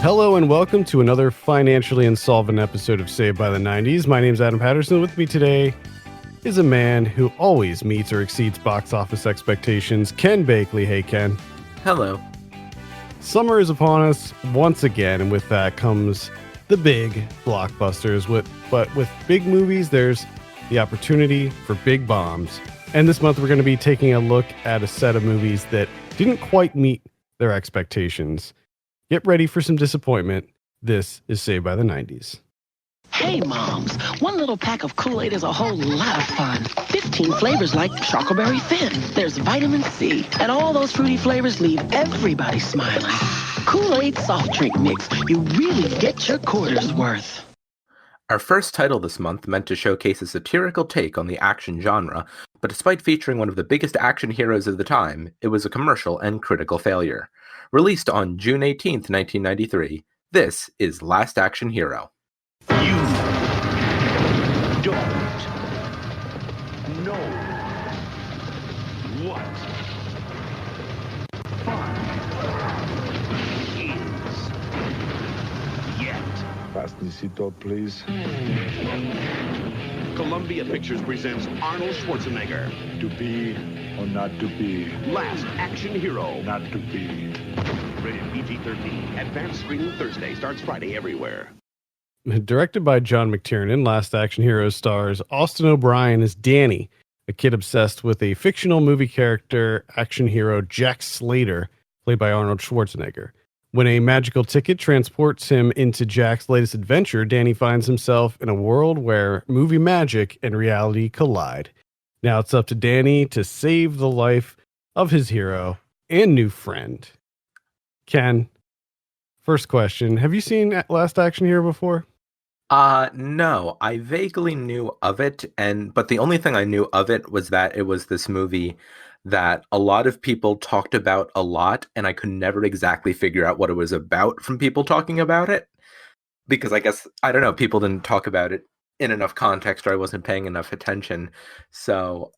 Hello and welcome to another financially insolvent episode of Saved by the 90s. My name's Adam Patterson. With me today is a man who always meets or exceeds box office expectations, Ken Bakley. Hey, Ken. Hello. Summer is upon us once again, and with that comes the big blockbusters. But with big movies, there's the opportunity for big bombs. And this month we're going to be taking a look at a set of movies that didn't quite meet their expectations. Get ready for some disappointment. This is Saved by the 90s. Hey, moms, one little pack of Kool-Aid is a whole lot of fun. 15 flavors like Chocoberry Thin. There's vitamin C, and all those fruity flavors leave everybody smiling. Kool-Aid soft drink mix. You really get your quarter's worth. Our first title this month meant to showcase a satirical take on the action genre, but despite featuring one of the biggest action heroes of the time, it was a commercial and critical failure. Released on June 18th, 1993, this is Last Action Hero. You don't know what fun is yet. Fasten your seatbelt, please. Columbia Pictures presents Arnold Schwarzenegger, To be or not to be, Last Action Hero. not to be. Rated PG-13. Advanced screening Thursday. Starts Friday everywhere. Directed by John McTiernan, Last Action Hero stars Austin O'Brien as Danny, a kid obsessed with a fictional movie character, action hero Jack Slater, played by Arnold Schwarzenegger. When a magical ticket transports him into Jack's latest adventure, Danny finds himself in a world where movie magic and reality collide. Now it's up to Danny to save the life of his hero and new friend. Ken, first question. Have you seen Last Action Hero before? No, I vaguely knew of it, but the only thing I knew of it was that it was this movie that a lot of people talked about a lot, and I could never exactly figure out what it was about from people talking about it. Because I guess, I don't know, people didn't talk about it in enough context, or I wasn't paying enough attention. So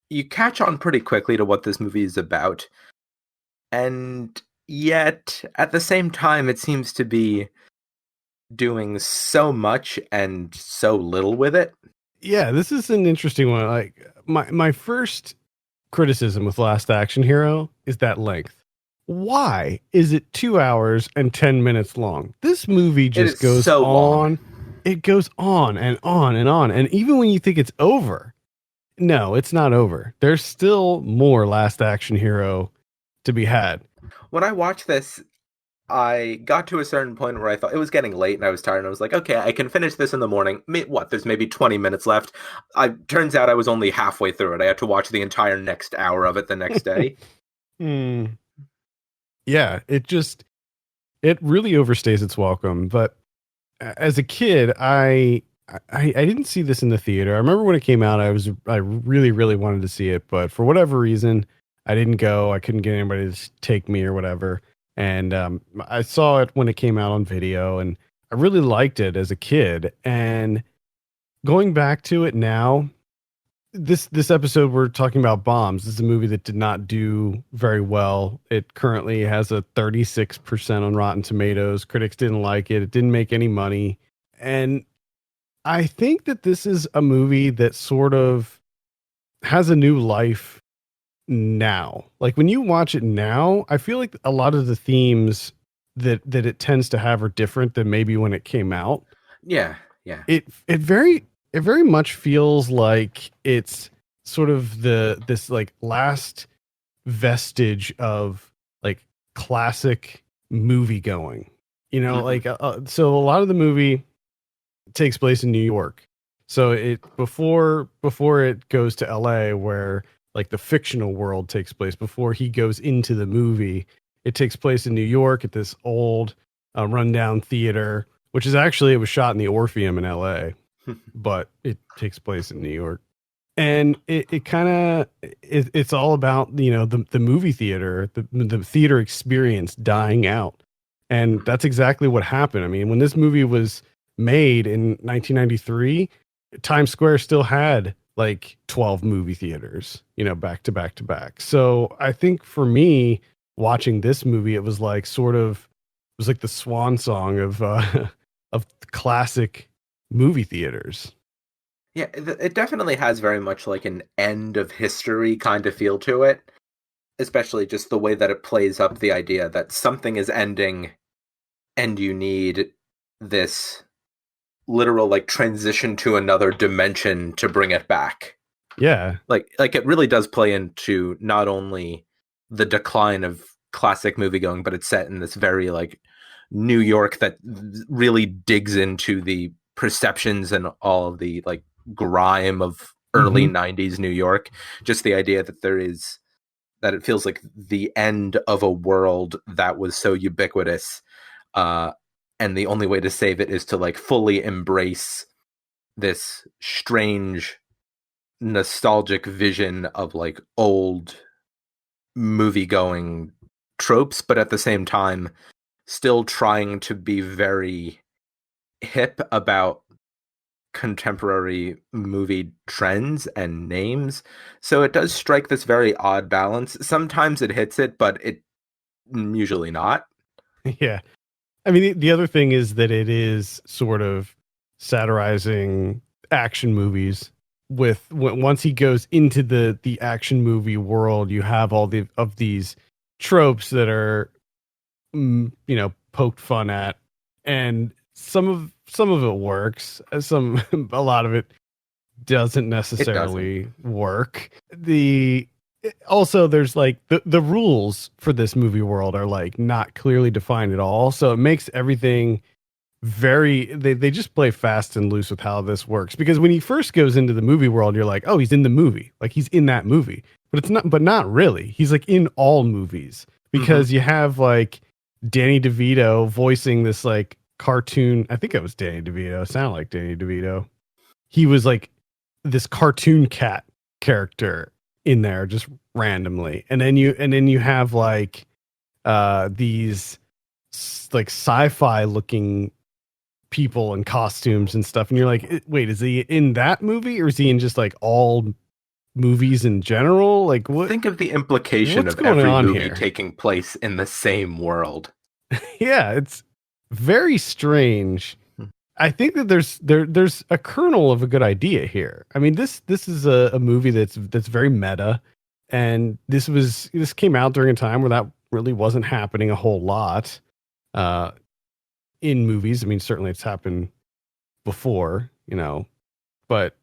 you catch on pretty quickly to what this movie is about. And yet, at the same time, it seems to be doing so much and so little with it. Yeah, this is an interesting one. Like my first criticism with Last Action Hero is that length. Why is it 2 hours and 10 minutes long? This movie just goes so on. long. It goes on and on and on. And even when you think it's over, no, it's not over. There's still more Last Action Hero to be had. When I watched this, I got to a certain point where I thought it was getting late and I was tired, and I was like, okay, I can finish this in the morning. There's maybe 20 minutes left. Turns out I was only halfway through it. I had to watch the entire next hour of it the next day. Yeah, it really overstays its welcome. But as a kid, I didn't see this in the theater. I remember when it came out, I really, really wanted to see it, but for whatever reason, I didn't go. I couldn't get anybody to take me or whatever. And I saw it when it came out on video, and I really liked it as a kid. And going back to it now, this episode we're talking about bombs. This is a movie that did not do very well. It currently has a 36% on Rotten Tomatoes. Critics didn't like it. It didn't make any money. And I think that this is a movie that sort of has a new life now. Like when you watch it now, I feel like a lot of the themes that it tends to have are different than maybe when it came out. Yeah. It very much feels like it's sort of this like last vestige of like classic movie going. You know, like so a lot of the movie takes place in New York. So it before it goes to LA, where like the fictional world takes place, before he goes into the movie, it takes place in New York at this old rundown theater, which is actually, it was shot in the Orpheum in LA, but it takes place in New York. And it kind of, it's all about, you know, the movie theater, the theater experience dying out. And that's exactly what happened. I mean, when this movie was made in 1993, Times Square still had like 12 movie theaters, you know, back to back to back. So I think for me, watching this movie, it was like sort of was like the swan song of of classic movie theaters. Yeah, it definitely has very much like an end of history kind of feel to it, especially just the way that it plays up the idea that something is ending and you need this literal like transition to another dimension to bring it back. Yeah. Like it really does play into not only the decline of classic moviegoing, but it's set in this very like New York that really digs into the perceptions and all of the like grime of early 90s New York. Just the idea that that it feels like the end of a world that was so ubiquitous, and the only way to save it is to like fully embrace this strange nostalgic vision of like old movie going tropes, but at the same time still trying to be very hip about contemporary movie trends and names. So it does strike this very odd balance. Sometimes it hits it, but it usually not. Yeah. I mean, the other thing is that it is sort of satirizing action movies with once he goes into the action movie world, you have all of these tropes that are poked fun at, and some of it works, a lot of it doesn't necessarily work. Also there's like the rules for this movie world are like not clearly defined at all, so it makes everything they just play fast and loose with how this works, because when he first goes into the movie world, you're like, oh, he's in the movie, like he's in that movie, but not really. He's like in all movies, because you have like Danny DeVito voicing this like cartoon. I think it was Danny DeVito. It sounded like Danny DeVito. He was like this cartoon cat character in there just randomly, and then you have like these like sci-fi looking people in costumes and stuff, and you're like, wait, is he in that movie, or is he in just like all movies in general? Like, what? Think of the implication What's of going every on movie here? taking place in the same world. Yeah, it's very strange. I think that there's a kernel of a good idea here. I mean, this is a movie that's very meta, and this came out during a time where that really wasn't happening a whole lot in movies. I mean, certainly it's happened before, but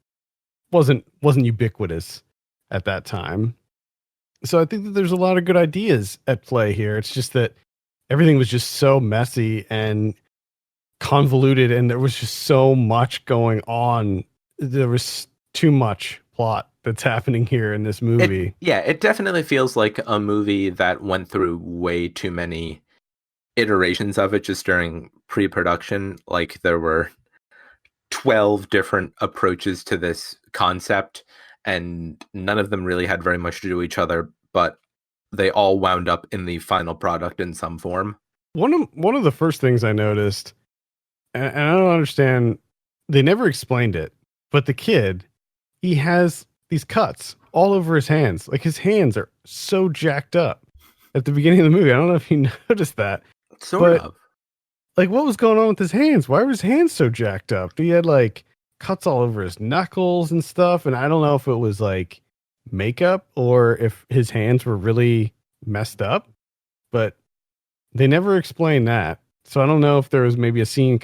wasn't ubiquitous at that time. So I think that there's a lot of good ideas at play here. It's just that everything was just so messy and convoluted, and there was just so much going on. There was too much plot that's happening here in this movie. It definitely feels like a movie that went through way too many iterations of it just during pre-production. Like there were 12 different approaches to this concept, and none of them really had very much to do with each other, but they all wound up in the final product in some form. One of the first things I noticed, and I don't understand, they never explained it, but the kid, he has these cuts all over his hands. Like his hands are so jacked up at the beginning of the movie. I don't know if you noticed that. Sort of. Like, what was going on with his hands? Why were his hands so jacked up? He had like cuts all over his knuckles and stuff. And I don't know if it was like makeup or if his hands were really messed up, but they never explained that. So I don't know if there was maybe a scene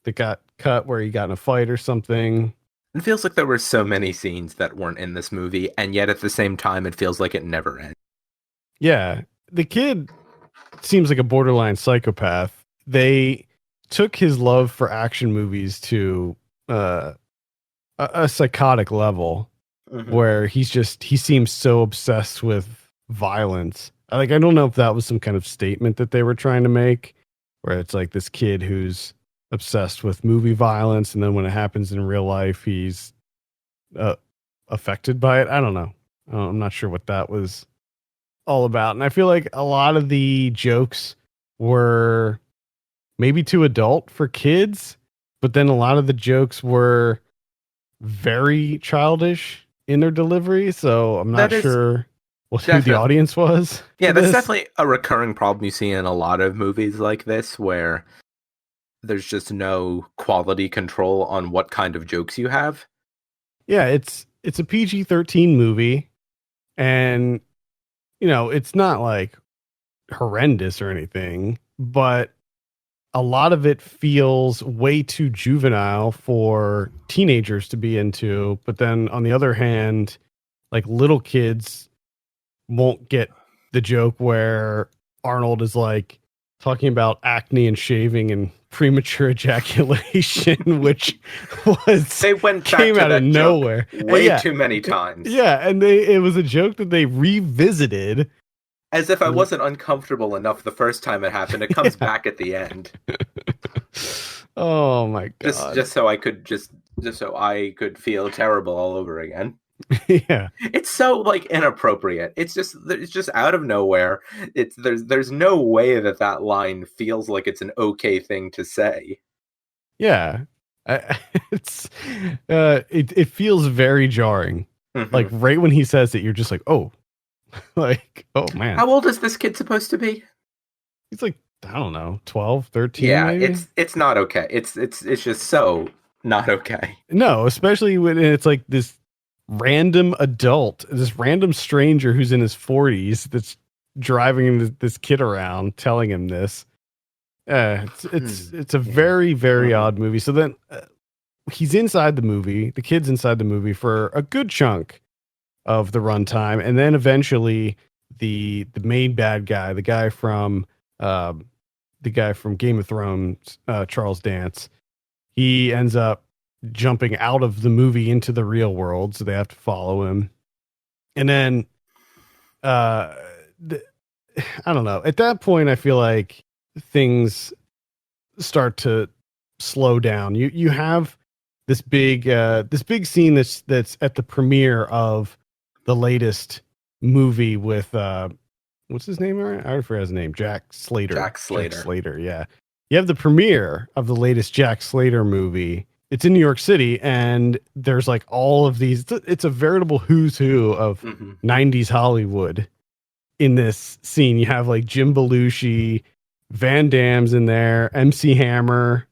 that got cut where he got in a fight or something. It feels like there were so many scenes that weren't in this movie, and yet at the same time, it feels like it never ends. Yeah. The kid seems like a borderline psychopath. They took his love for action movies to a psychotic level where he seems so obsessed with violence. Like, I don't know if that was some kind of statement that they were trying to make, where it's like this kid who's obsessed with movie violence, and then when it happens in real life, he's affected by it. I don't know. I'm not sure what that was all about. And I feel like a lot of the jokes were maybe too adult for kids, but then a lot of the jokes were very childish in their delivery. So I'm not sure who the Definitely. audience was. Yeah, for that's this. definitely a recurring problem you see in a lot of movies like this, where there's just no quality control on what kind of jokes you have. Yeah, it's a PG-13 movie, and it's not like horrendous or anything, but a lot of it feels way too juvenile for teenagers to be into. But then on the other hand, like little kids won't get the joke where Arnold is like talking about acne and shaving and premature ejaculation, which They went back came to out of that joke nowhere. way Yeah. too many times. Yeah, and it was a joke that they revisited. As if I wasn't uncomfortable enough the first time it happened. It comes Yeah. back at the end. Oh my god. Just so I could feel terrible all over again. Yeah. It's so like inappropriate. It's just out of nowhere. There's no way that line feels like it's an okay thing to say. Yeah. It's it feels very jarring. Mhm. Like right when he says it, you're just like, oh, like, oh man. How old is this kid supposed to be? He's like, I don't know, 12, 13 Yeah, maybe? it's not okay. It's just so not okay. No, especially when it's like this random adult, this random stranger who's in his 40s that's driving this kid around telling him this. It's a very, very odd movie. So then he's inside the movie, the kid's inside the movie for a good chunk of the runtime, and then eventually the main bad guy, the guy from Game of Thrones, Charles Dance, he ends up jumping out of the movie into the real world, so they have to follow him. And then I don't know, at that point I feel like things start to slow down. You have this big scene that's at the premiere of the latest movie with what's his name? I already forgot his name. Jack Slater. Jack Slater, yeah. You have the premiere of the latest Jack Slater movie. It's in New York City, and there's like all of these. It's a veritable who's who of 90s Hollywood in this scene. You have like Jim Belushi, Van Damme's in there, MC Hammer,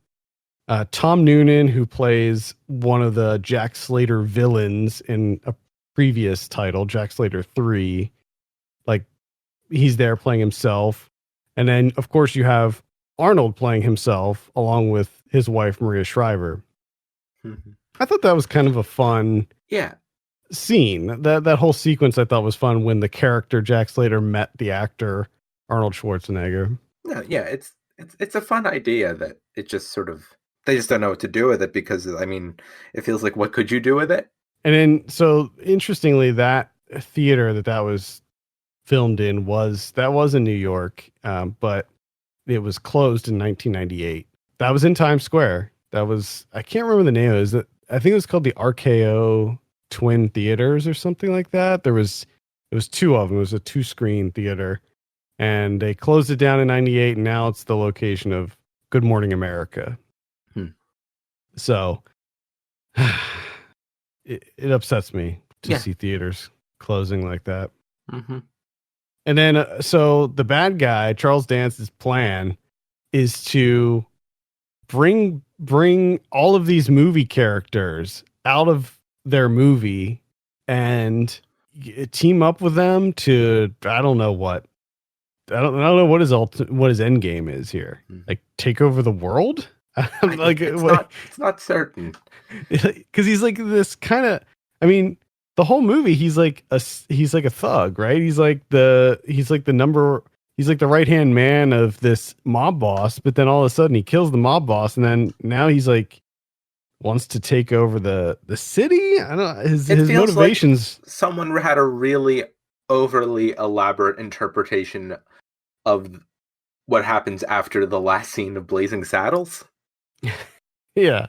Tom Noonan, who plays one of the Jack Slater villains in a previous title, Jack Slater 3. Like, he's there playing himself. And then, of course, you have Arnold playing himself along with his wife, Maria Shriver. I thought that was kind of a fun scene. That whole sequence I thought was fun when the character Jack Slater met the actor Arnold Schwarzenegger. No, yeah, it's a fun idea that it just sort of, they just don't know what to do with it, because I mean, it feels like, what could you do with it? And then, so interestingly, that theater that was filmed in was in New York, but it was closed in 1998. That was in Times Square. That was, I can't remember the name of it. I think it was called the RKO Twin Theaters or something like that. It was two of them. It was a 2-screen theater, and they closed it down in 98, and now it's the location of Good Morning America. So it upsets me to see theaters closing like that. And then, so the bad guy, Charles Dance's plan is to bring all of these movie characters out of their movie and team up with them to, I don't know what his end game is here. Like, take over the world? Like, it's not certain. Because he's like this kind of, I mean, the whole movie he's like a thug, right? He's like the right hand man of this mob boss, but then all of a sudden he kills the mob boss, and then now he's like wants to take over the city. I don't know, his motivations. Like someone had a really overly elaborate interpretation of what happens after the last scene of Blazing Saddles. Yeah,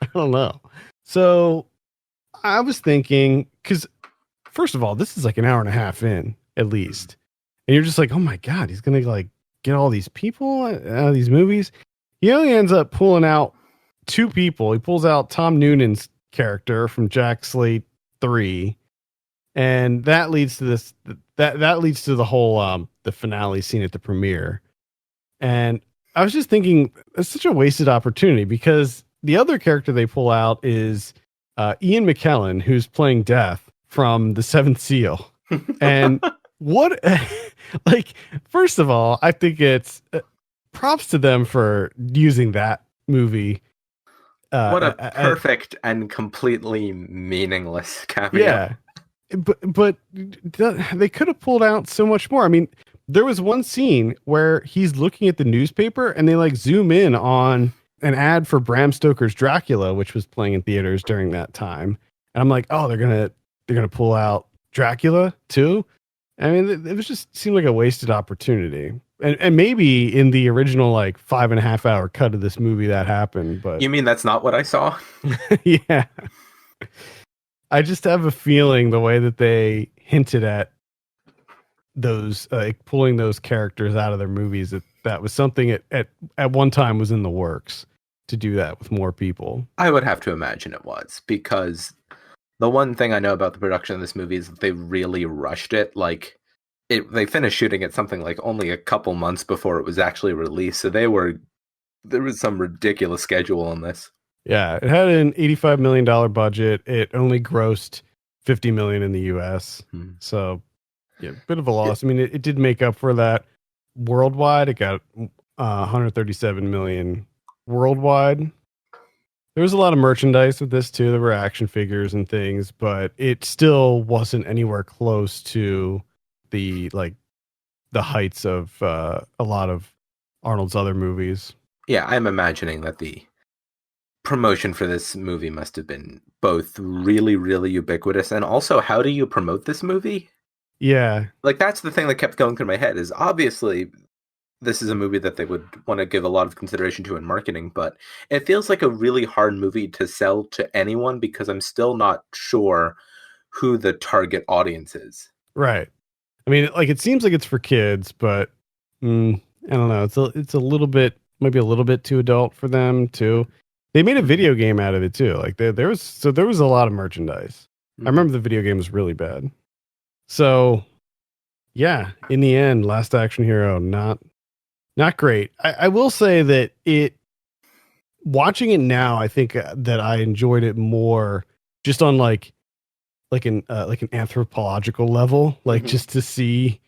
I don't know. So I was thinking, because first of all, this is like an hour and a half in at least, and you're just like, oh my god, he's gonna like get all these people out of these movies. He only ends up pulling out 2 people. He pulls out Tom Noonan's character from Jack Slate 3, and that leads to that leads to the whole the finale scene at the premiere. And I was just thinking, it's such a wasted opportunity because the other character they pull out is Ian McKellen, who's playing Death from The Seventh Seal. And what, like, first of all, I think it's props to them for using that movie. What a perfect and completely meaningless cameo. Yeah. But they could have pulled out so much more. I mean, there was one scene where he's looking at the newspaper and they like zoom in on an ad for Bram Stoker's Dracula, which was playing in theaters during that time. And I'm like, oh, they're gonna pull out Dracula too. I mean, it was just seemed like a wasted opportunity. And maybe in the original like 5.5 hour cut of this movie that happened, but You mean that's not what I saw? yeah. I just have a feeling the way that they hinted at those pulling those characters out of their movies, that was something at one time was in the works to do that with more people. I would have to imagine it was, because the one thing I know about the production of this movie is that they really rushed it. Like they finished shooting it something like only a couple months before it was actually released. So there was some ridiculous schedule on this. Yeah, it had an $85 million budget. It only grossed $50 million in the US. So, yeah, bit of a loss. I mean, it did make up for that worldwide. It got 137 million worldwide. There was a lot of merchandise with this too. There were action figures and things, but it still wasn't anywhere close to the heights of a lot of Arnold's other movies. Yeah, I'm imagining that the promotion for this movie must have been both really, really ubiquitous, and also, how do you promote this movie? Yeah. Like, that's the thing that kept going through my head, is obviously this is a movie that they would want to give a lot of consideration to in marketing, but it feels like a really hard movie to sell to anyone because I'm still not sure who the target audience is. Right. I mean, like, it seems like it's for kids, but I don't know. It's a little bit, maybe a little bit too adult for them too. They made a video game out of it too. Like there was a lot of merchandise. I remember the video game was really bad. So yeah, in the end, Last Action Hero, not great. I will say that watching it now, I think that I enjoyed it more just on like an anthropological level, like just to see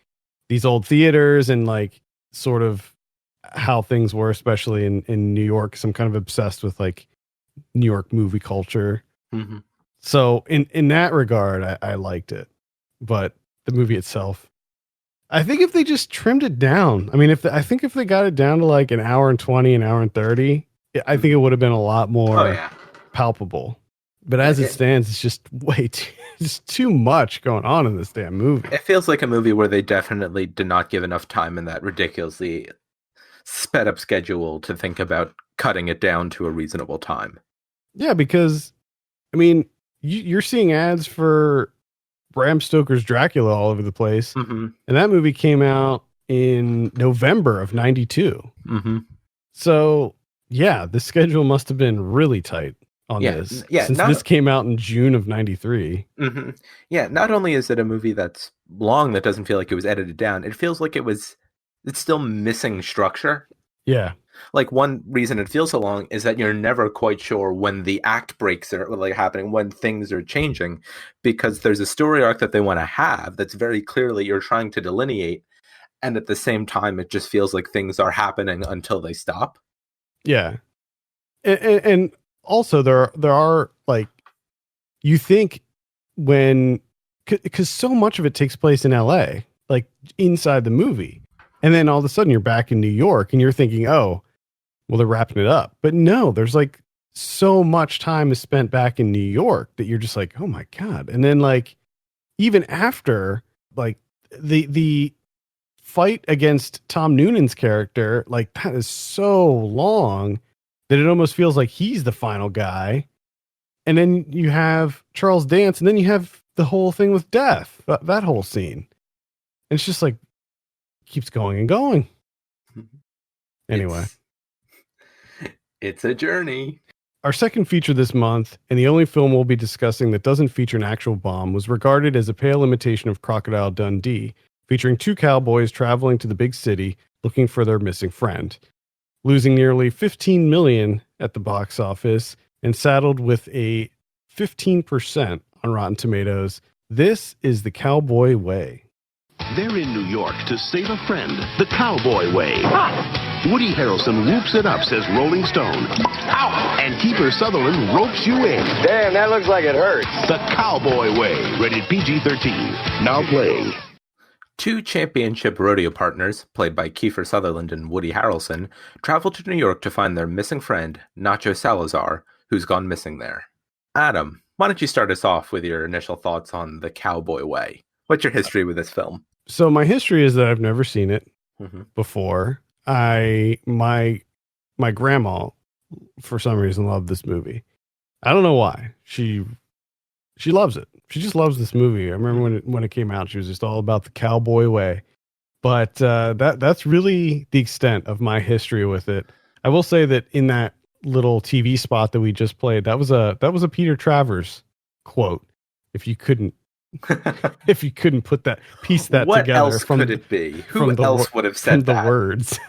these old theaters and like sort of how things were, especially in New York, because I'm kind of obsessed with like New York movie culture. So in that regard, I liked it, but the movie itself, I think if they just trimmed it down, I mean, if they got it down to like an hour and 20, an hour and 30, I think it would have been a lot more palpable. But as it stands, it's just too much going on in this damn movie. It feels like a movie where they definitely did not give enough time in that ridiculously sped up schedule to think about cutting it down to a reasonable time. Yeah, because I mean, you're seeing ads for Bram Stoker's Dracula all over the place, and that movie came out in November of '92. So yeah, the schedule must have been really tight on this. Yeah, since this came out in June of '93. Yeah, not only is it a movie that's long that doesn't feel like it was edited down, it feels like it's still missing structure. Yeah. Like, one reason it feels so long is that you're never quite sure when the act breaks are like happening, when things are changing, because there's a story arc that they want to have that's very clearly you're trying to delineate, and at the same time it just feels like things are happening until they stop. Yeah. And also there are like, you think because so much of it takes place in LA, like inside the movie. And then all of a sudden you're back in New York and you're thinking, oh, well, they're wrapping it up. But no, there's like so much time is spent back in New York that you're just like, oh my God. And then like, even after like the fight against Tom Noonan's character, like that is so long that it almost feels like he's the final guy. And then you have Charles Dance, and then you have the whole thing with Death, that whole scene. And it's just like, keeps going and going. Anyway. It's a journey. our second feature this month, and the only film we'll be discussing that doesn't feature an actual bomb, was regarded as a pale imitation of Crocodile Dundee, featuring two cowboys traveling to the big city looking for their missing friend. Losing nearly $15 million at the box office and saddled with a 15% on Rotten Tomatoes, this is The Cowboy Way. They're in New York to save a friend, the Cowboy Way. Woody Harrelson whoops it up, says Rolling Stone. Ow! And Kiefer Sutherland ropes you in. Damn, that looks like it hurts. The Cowboy Way, rated PG-13. Now playing. Two championship rodeo partners, played by Kiefer Sutherland and Woody Harrelson, travel to New York to find their missing friend, Nacho Salazar, who's gone missing there. Adam, why don't you start us off with your initial thoughts on The Cowboy Way? What's your history with this film? So my history is that I've never seen it before. My grandma, for some reason, loved this movie. I don't know why. She loves it. She just loves this movie. I remember when it came out, she was just all about the Cowboy Way. But that's really the extent of my history with it. I will say that in that little TV spot that we just played, that was a Peter Travers quote. If you couldn't put that piece that what together, else could it be? Who else would have said that? The words.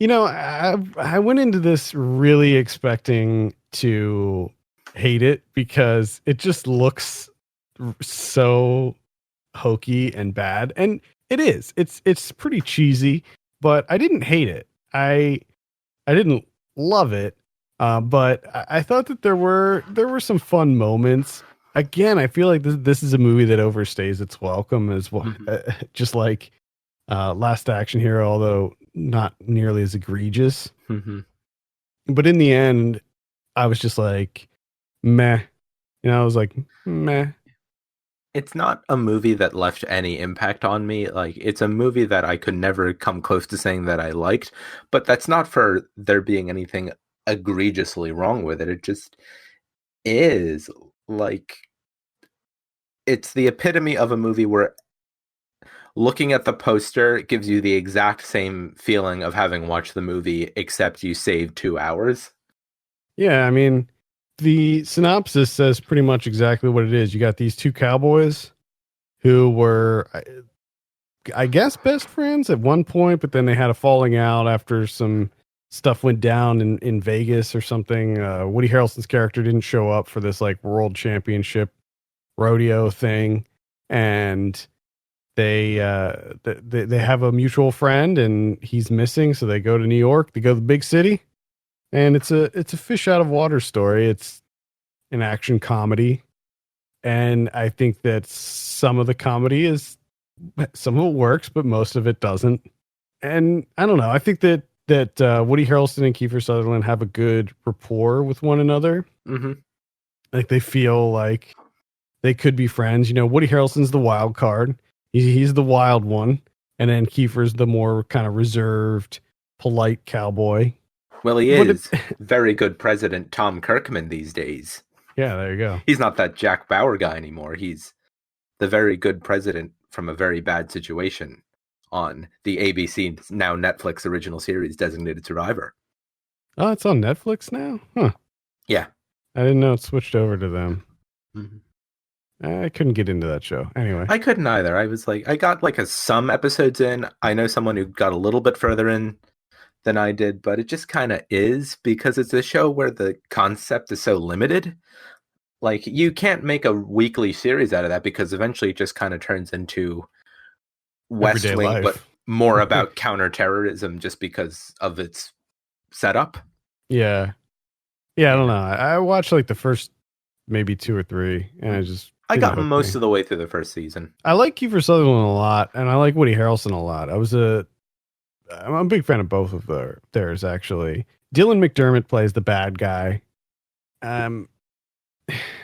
I went into this really expecting to hate it because it just looks so hokey and bad, and it is. It's pretty cheesy, but I didn't hate it. I didn't love it, but I thought that there were some fun moments. Again, I feel like this is a movie that overstays its welcome as well, just like Last Action Hero, although not nearly as egregious. But in the end, I was just like, meh. I was like, meh. It's not a movie that left any impact on me. Like, it's a movie that I could never come close to saying that I liked, but that's not for there being anything egregiously wrong with it. It just is. Like, it's the epitome of a movie where looking at the poster gives you the exact same feeling of having watched the movie, except you saved 2 hours. Yeah, I mean, the synopsis says pretty much exactly what it is. You got these two cowboys who were, I guess, best friends at one point, but then they had a falling out after some stuff went down in Vegas or something. Woody Harrelson's character didn't show up for this like world championship rodeo thing, and they have a mutual friend and he's missing, so they go to New York. They go to the big city, and it's a fish out of water story. It's an action comedy, and I think that some of it works, but most of it doesn't. And I don't know. I think that Woody Harrelson and Kiefer Sutherland have a good rapport with one another. Like, they feel like they could be friends. Woody Harrelson's the wild card. He's the wild one. And then Kiefer's the more kind of reserved, polite cowboy. Well, he is very good President Tom Kirkman these days. Yeah, there you go. He's not that Jack Bauer guy anymore. He's the very good president from a very bad situation on the ABC, now Netflix original series, Designated Survivor. Oh, it's on Netflix now? Huh. Yeah. I didn't know it switched over to them. I couldn't get into that show. Anyway. I couldn't either. I was like, I got like some episodes in. I know someone who got a little bit further in than I did, but it just kind of is because it's a show where the concept is so limited. Like, you can't make a weekly series out of that because eventually it just kind of turns into West Everyday Wing, life. but more about counterterrorism just because of its setup. Yeah. Yeah, I don't know. I watched like the first maybe 2 or 3, and I got most of the way through the first season. I like Kiefer Sutherland a lot, and I like Woody Harrelson a lot. I'm a big fan of both of theirs, actually. Dylan McDermott plays the bad guy.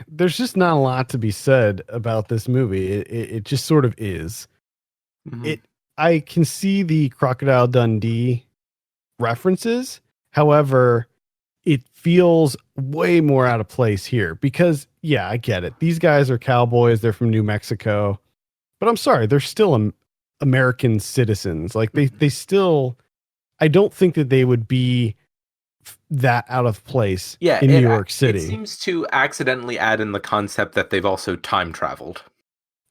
There's just not a lot to be said about this movie. It just sort of is. I can see the Crocodile Dundee references. However, it feels way more out of place here because, yeah, I get it. These guys are cowboys. They're from New Mexico, but I'm sorry, they're still American citizens. Like they still, I don't think that they would be that out of place Yeah, in New York City. It seems to accidentally add in the concept that they've also time traveled.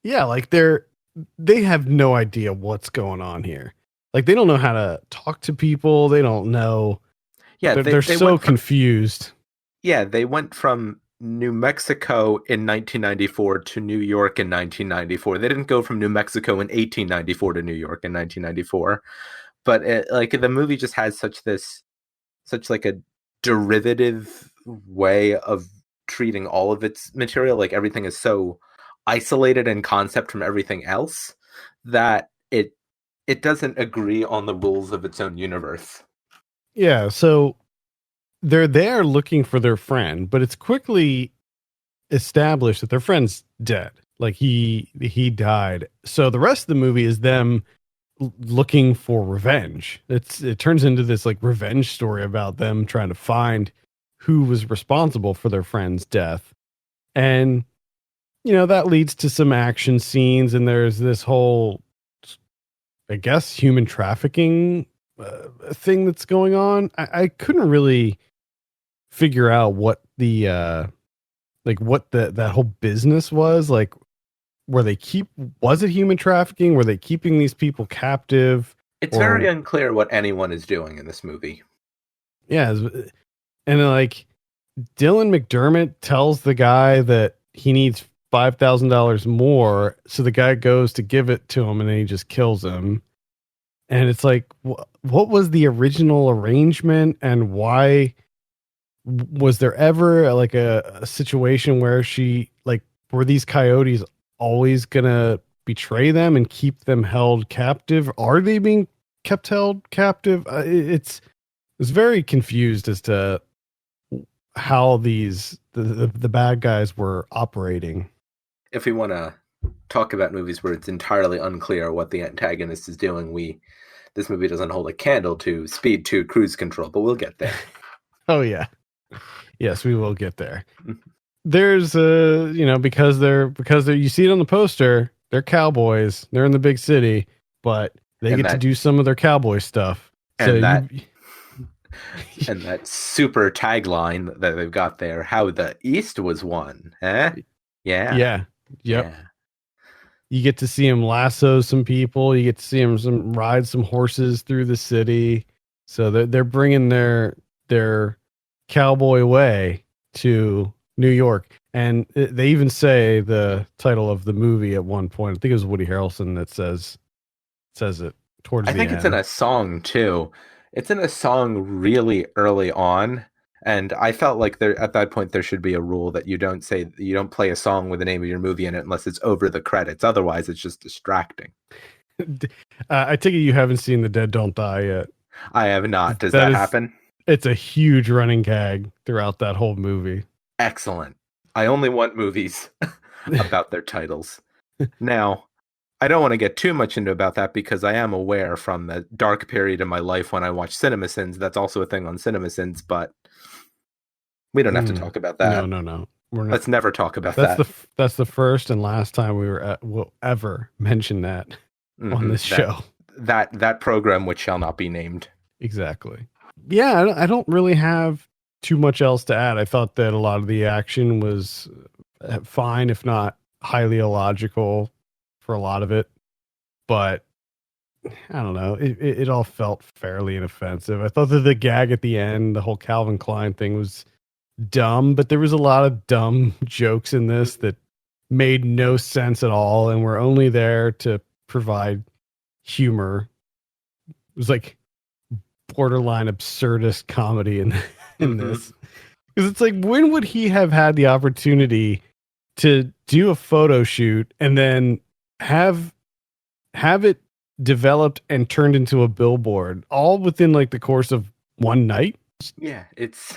Yeah, like they have no idea what's going on here. Like they don't know how to talk to people. They don't know. Yeah, They're so confused. Yeah, they went from New Mexico in 1994 to New York in 1994. They didn't go from New Mexico in 1894 to New York in 1994. But like the movie just has such like a derivative way of treating all of its material. Like everything is so isolated in concept from everything else that it doesn't agree on the rules of its own universe. Yeah, so they're there looking for their friend, but it's quickly established that their friend's dead. Like he died. So the rest of the movie is them looking for revenge. It turns into this like revenge story about them trying to find who was responsible for their friend's death. And that leads to some action scenes, and there's this whole, I guess, human trafficking thing that's going on. I couldn't really figure out what the that whole business was like. Was it human trafficking? Were they keeping these people captive? It's very unclear what anyone is doing in this movie. Yeah, and like Dylan McDermott tells the guy that he needs $5,000 more, so the guy goes to give it to him, and then he just kills him. And it's like, what was the original arrangement, and why was there ever like a situation where were these coyotes always gonna betray them and keep them held captive? Are they being kept held captive? It's very confused as to how the bad guys were operating. If we want to talk about movies where it's entirely unclear what the antagonist is doing, this movie doesn't hold a candle to Speed 2 Cruise Control, but we'll get there. Oh yeah, yes, we will get there. There's because they're you see it on the poster, they're cowboys, they're in the big city, but they get to do some of their cowboy stuff. And and that super tagline that they've got there, how the East was won, eh? Yeah. Yep. Yeah. You get to see him lasso some people. You get to see him ride some horses through the city. So they're bringing their Cowboy Way to New York. And they even say the title of the movie at one point. I think it was Woody Harrelson that says it towards the end. I think it's in a song too. It's in a song really early on. And I felt like at that point there should be a rule that you don't play a song with the name of your movie in it unless it's over the credits. Otherwise, it's just distracting. I take it you haven't seen The Dead Don't Die yet. I have not. Does that happen? It's a huge running gag throughout that whole movie. Excellent. I only want movies about their titles. Now, I don't want to get too much into about that because I am aware from the dark period in my life when I watched CinemaSins, that's also a thing on CinemaSins, but we don't have to talk about that. No. Let's never talk about that. That's the first and last time we'll ever mention that on this show. That program which shall not be named. Exactly. Yeah, I don't really have too much else to add. I thought that a lot of the action was fine, if not highly illogical for a lot of it. But I don't know. It all felt fairly inoffensive. I thought that the gag at the end, the whole Calvin Klein thing, was dumb, but there was a lot of dumb jokes in this that made no sense at all and were only there to provide humor. It was like borderline absurdist comedy in this, because it's like, when would he have had the opportunity to do a photo shoot and then have it developed and turned into a billboard all within like the course of one night? Yeah, it's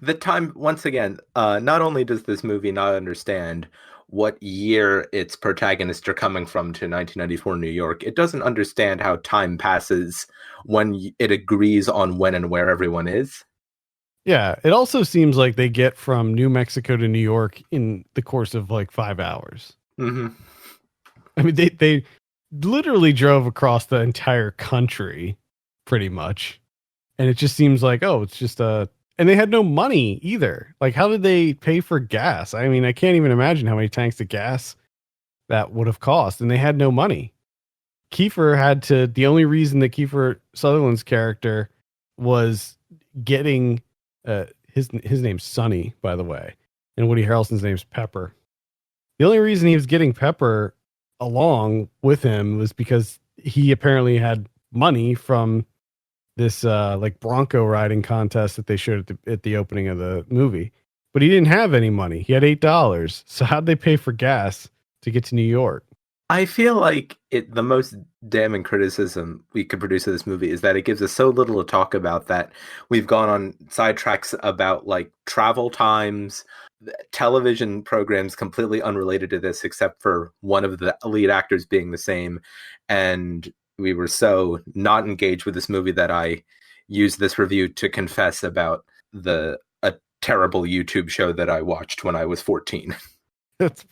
the time. Once again, not only does this movie not understand what year its protagonists are coming from to 1994 New York, it doesn't understand how time passes when it agrees on when and where everyone is. Yeah, it also seems like they get from New Mexico to New York in the course of like 5 hours. Mm-hmm. I mean, they literally drove across the entire country, pretty much. And it just seems like, oh, it's just a, and they had no money either. Like, how did they pay for gas? I mean, I can't even imagine how many tanks of gas that would have cost. And they had no money. Kiefer had to, the only reason that Kiefer Sutherland's character was getting, his name's Sonny, by the way. And Woody Harrelson's name's Pepper. The only reason he was getting Pepper along with him was because he apparently had money from this like Bronco riding contest that they showed at the opening of the movie. But he didn't have any money. He had $8. So how'd they pay for gas to get to New York? I feel like the most damning criticism we could produce of this movie is that it gives us so little to talk about that we've gone on sidetracks about like travel times, television programs completely unrelated to this, except for one of the lead actors being the same. And we were so not engaged with this movie that I used this review to confess about a terrible YouTube show that I watched when I was 14. That's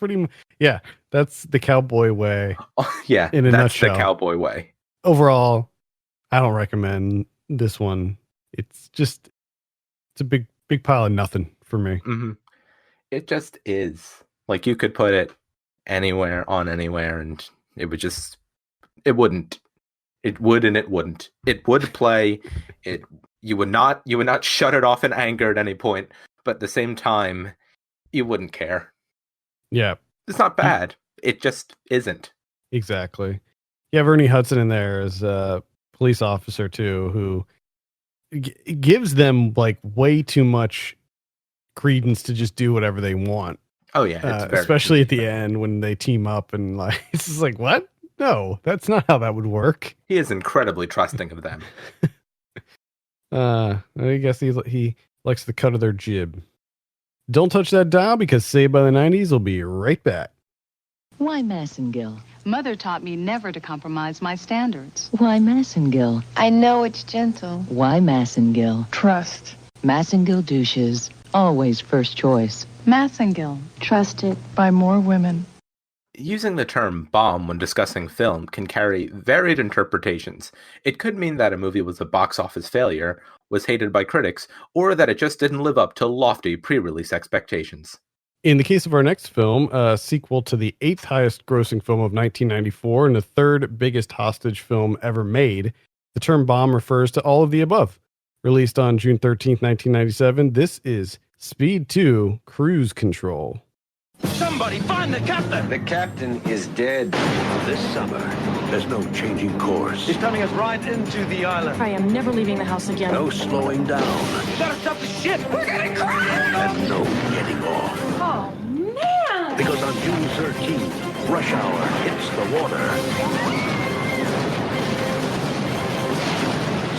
yeah, that's the Cowboy Way. Yeah, in a that's nutshell. the Cowboy Way. Overall, I don't recommend this one. It's a big pile of nothing for me. Mm-hmm. It just is. Like, you could put it anywhere and it would just, it wouldn't. It would and it wouldn't. It would play. You would not shut it off in anger at any point, but at the same time, you wouldn't care. Yeah. It's not bad. It just isn't. Exactly. You have Ernie Hudson in there as a police officer too, who gives them like way too much credence to just do whatever they want. Oh yeah, especially at the end when they team up and like it's just like, what? No, that's not how that would work. He is incredibly trusting of them. I guess he likes the cut of their jib. Don't touch that dial because Saved by the 90s will be right back. Why Massengill? Mother taught me never to compromise my standards. Why Massengill? I know it's gentle. Why Massengill? Trust. Massengill douches, always first choice. Massengill. Trusted by more women. Using the term bomb when discussing film can carry varied interpretations. It could mean that a movie was a box office failure, was hated by critics, or that it just didn't live up to lofty pre-release expectations. In the case of our next film, a sequel to the 8th highest grossing film of 1994 and the 3rd biggest hostage film ever made, the term bomb refers to all of the above. Released on June 13th, 1997, this is Speed 2 Cruise Control. Somebody find the captain! The captain is dead. This summer, there's no changing course. He's turning us right into the island. I am never leaving the house again. No slowing down. Gotta stop the ship! We're gonna crash! And no getting off. Oh, man! Because on June 13th, rush hour hits the water.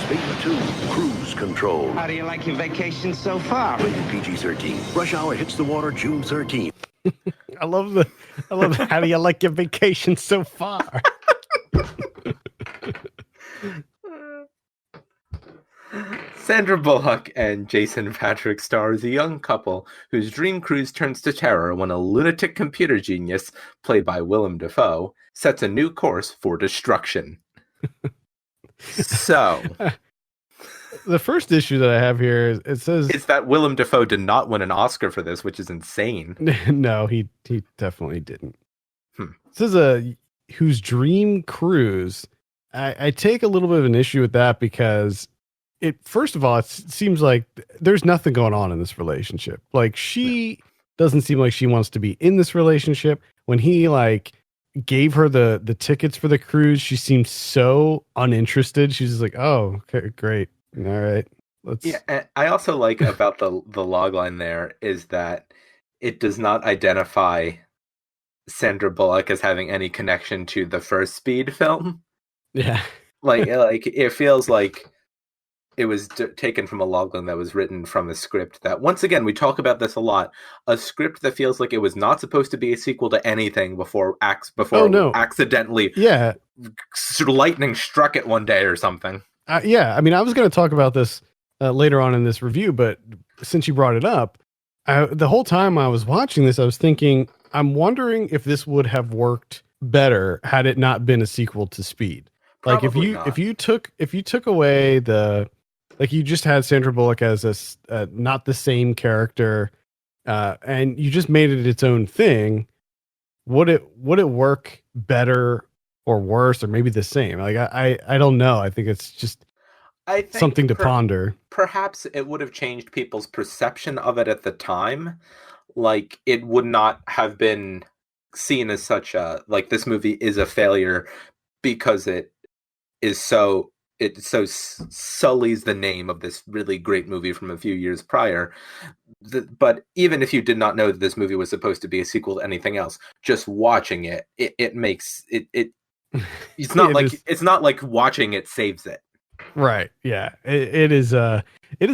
Speed 2, Cruise Control. How do you like your vacation so far? Rated PG-13. Rush hour hits the water June 13th. I love how do you like your vacation so far? Sandra Bullock and Jason Patric star as a young couple whose dream cruise turns to terror when a lunatic computer genius, played by Willem Dafoe, sets a new course for destruction. So, the first issue that I have here is it says it's that Willem Dafoe did not win an Oscar for this, which is insane. No, he definitely didn't. It says whose dream cruise. I take a little bit of an issue with that because first of all, it seems like there's nothing going on in this relationship. Like she doesn't seem like she wants to be in this relationship. When he like gave her the tickets for the cruise, she seemed so uninterested. She's just like, oh, okay, great. All right. Yeah, and I also like about the log line there is that it does not identify Sandra Bullock as having any connection to the first Speed film. Yeah. like it feels like it was taken from a logline that was written from a script that, once again, we talk about this a lot, a script that feels like it was not supposed to be a sequel to anything before accidentally lightning struck it one day or something. Yeah, I mean, I was going to talk about this later on in this review, but since you brought it up, the whole time I was watching this, I was thinking, I'm wondering if this would have worked better had it not been a sequel to Speed. Like if you took away the Like you just had Sandra Bullock as not the same character, and you just made it its own thing. Would it work better or worse or maybe the same? Like I don't know. I think it's just I think something to ponder. Perhaps it would have changed people's perception of it at the time. Like it would not have been seen as such a like this movie is a failure because it sullies the name of this really great movie from a few years prior. But even if you did not know that this movie was supposed to be a sequel to anything else, just watching it makes it it's not it's not like watching it saves it. Right. Yeah. It is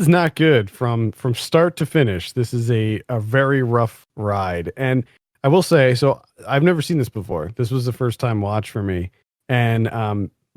not good from start to finish. This is a very rough ride. And I will say, so I've never seen this before. This was the first time watch for me. And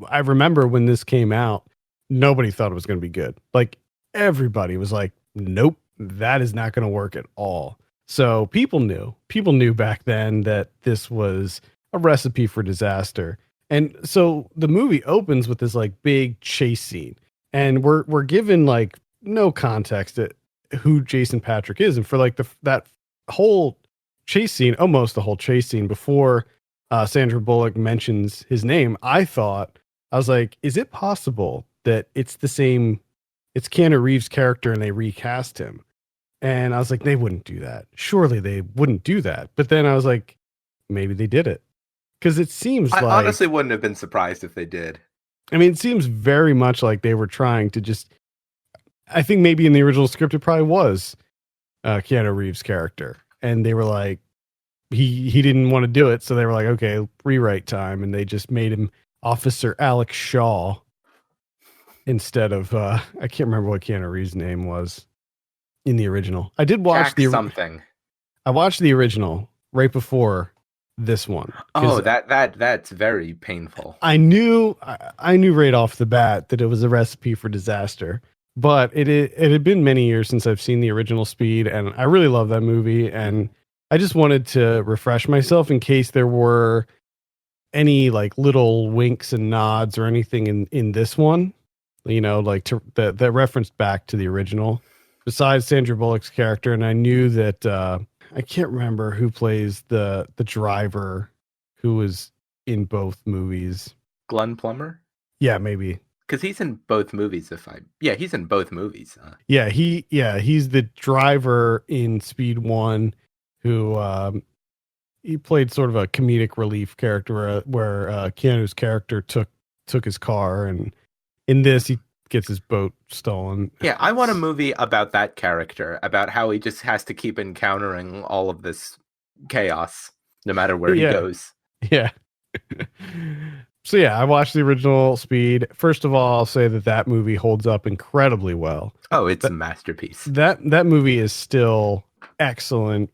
I remember when this came out, nobody thought it was going to be good. Like everybody was like, nope, that is not going to work at all. So people knew back then that this was a recipe for disaster. And so the movie opens with this like big chase scene, and we're given like no context at who Jason Patrick is. And for like that whole chase scene, almost the whole chase scene before Sandra Bullock mentions his name, I was like, is it possible that it's Keanu Reeves' character and they recast him? And I was like, they wouldn't do that. Surely they wouldn't do that. But then I was like, maybe they did it. Because it seems I like... honestly wouldn't have been surprised if they did. I mean, it seems very much like they were trying to just... I think maybe in the original script, it probably was Keanu Reeves' character. And they were like, he didn't want to do it. So they were like, okay, rewrite time. And they just made him Officer Alex Shaw instead of... I can't remember what Keanu Reeves' name was in the original. I did watch something. I watched the original right before this one. Oh, that's very painful. I knew right off the bat that it was a recipe for disaster, but it had been many years since I've seen the original Speed, and I really love that movie, and I just wanted to refresh myself in case there were any like little winks and nods or anything in this one, you know, like that referenced back to the original besides Sandra Bullock's character. And I knew that I can't remember who plays the driver who was in both movies. Glenn Plummer? Yeah, maybe. Because he's in both movies. He's in both movies. He's the driver in Speed 1 who he played sort of a comedic relief character where Keanu's character took his car, and in this he gets his boat stolen. Yeah, I want a movie about that character, about how he just has to keep encountering all of this chaos no matter where he goes. Yeah. So yeah, I watched the original Speed. First of all, I'll say that movie holds up incredibly well. Oh, it's a masterpiece. That movie is still excellent.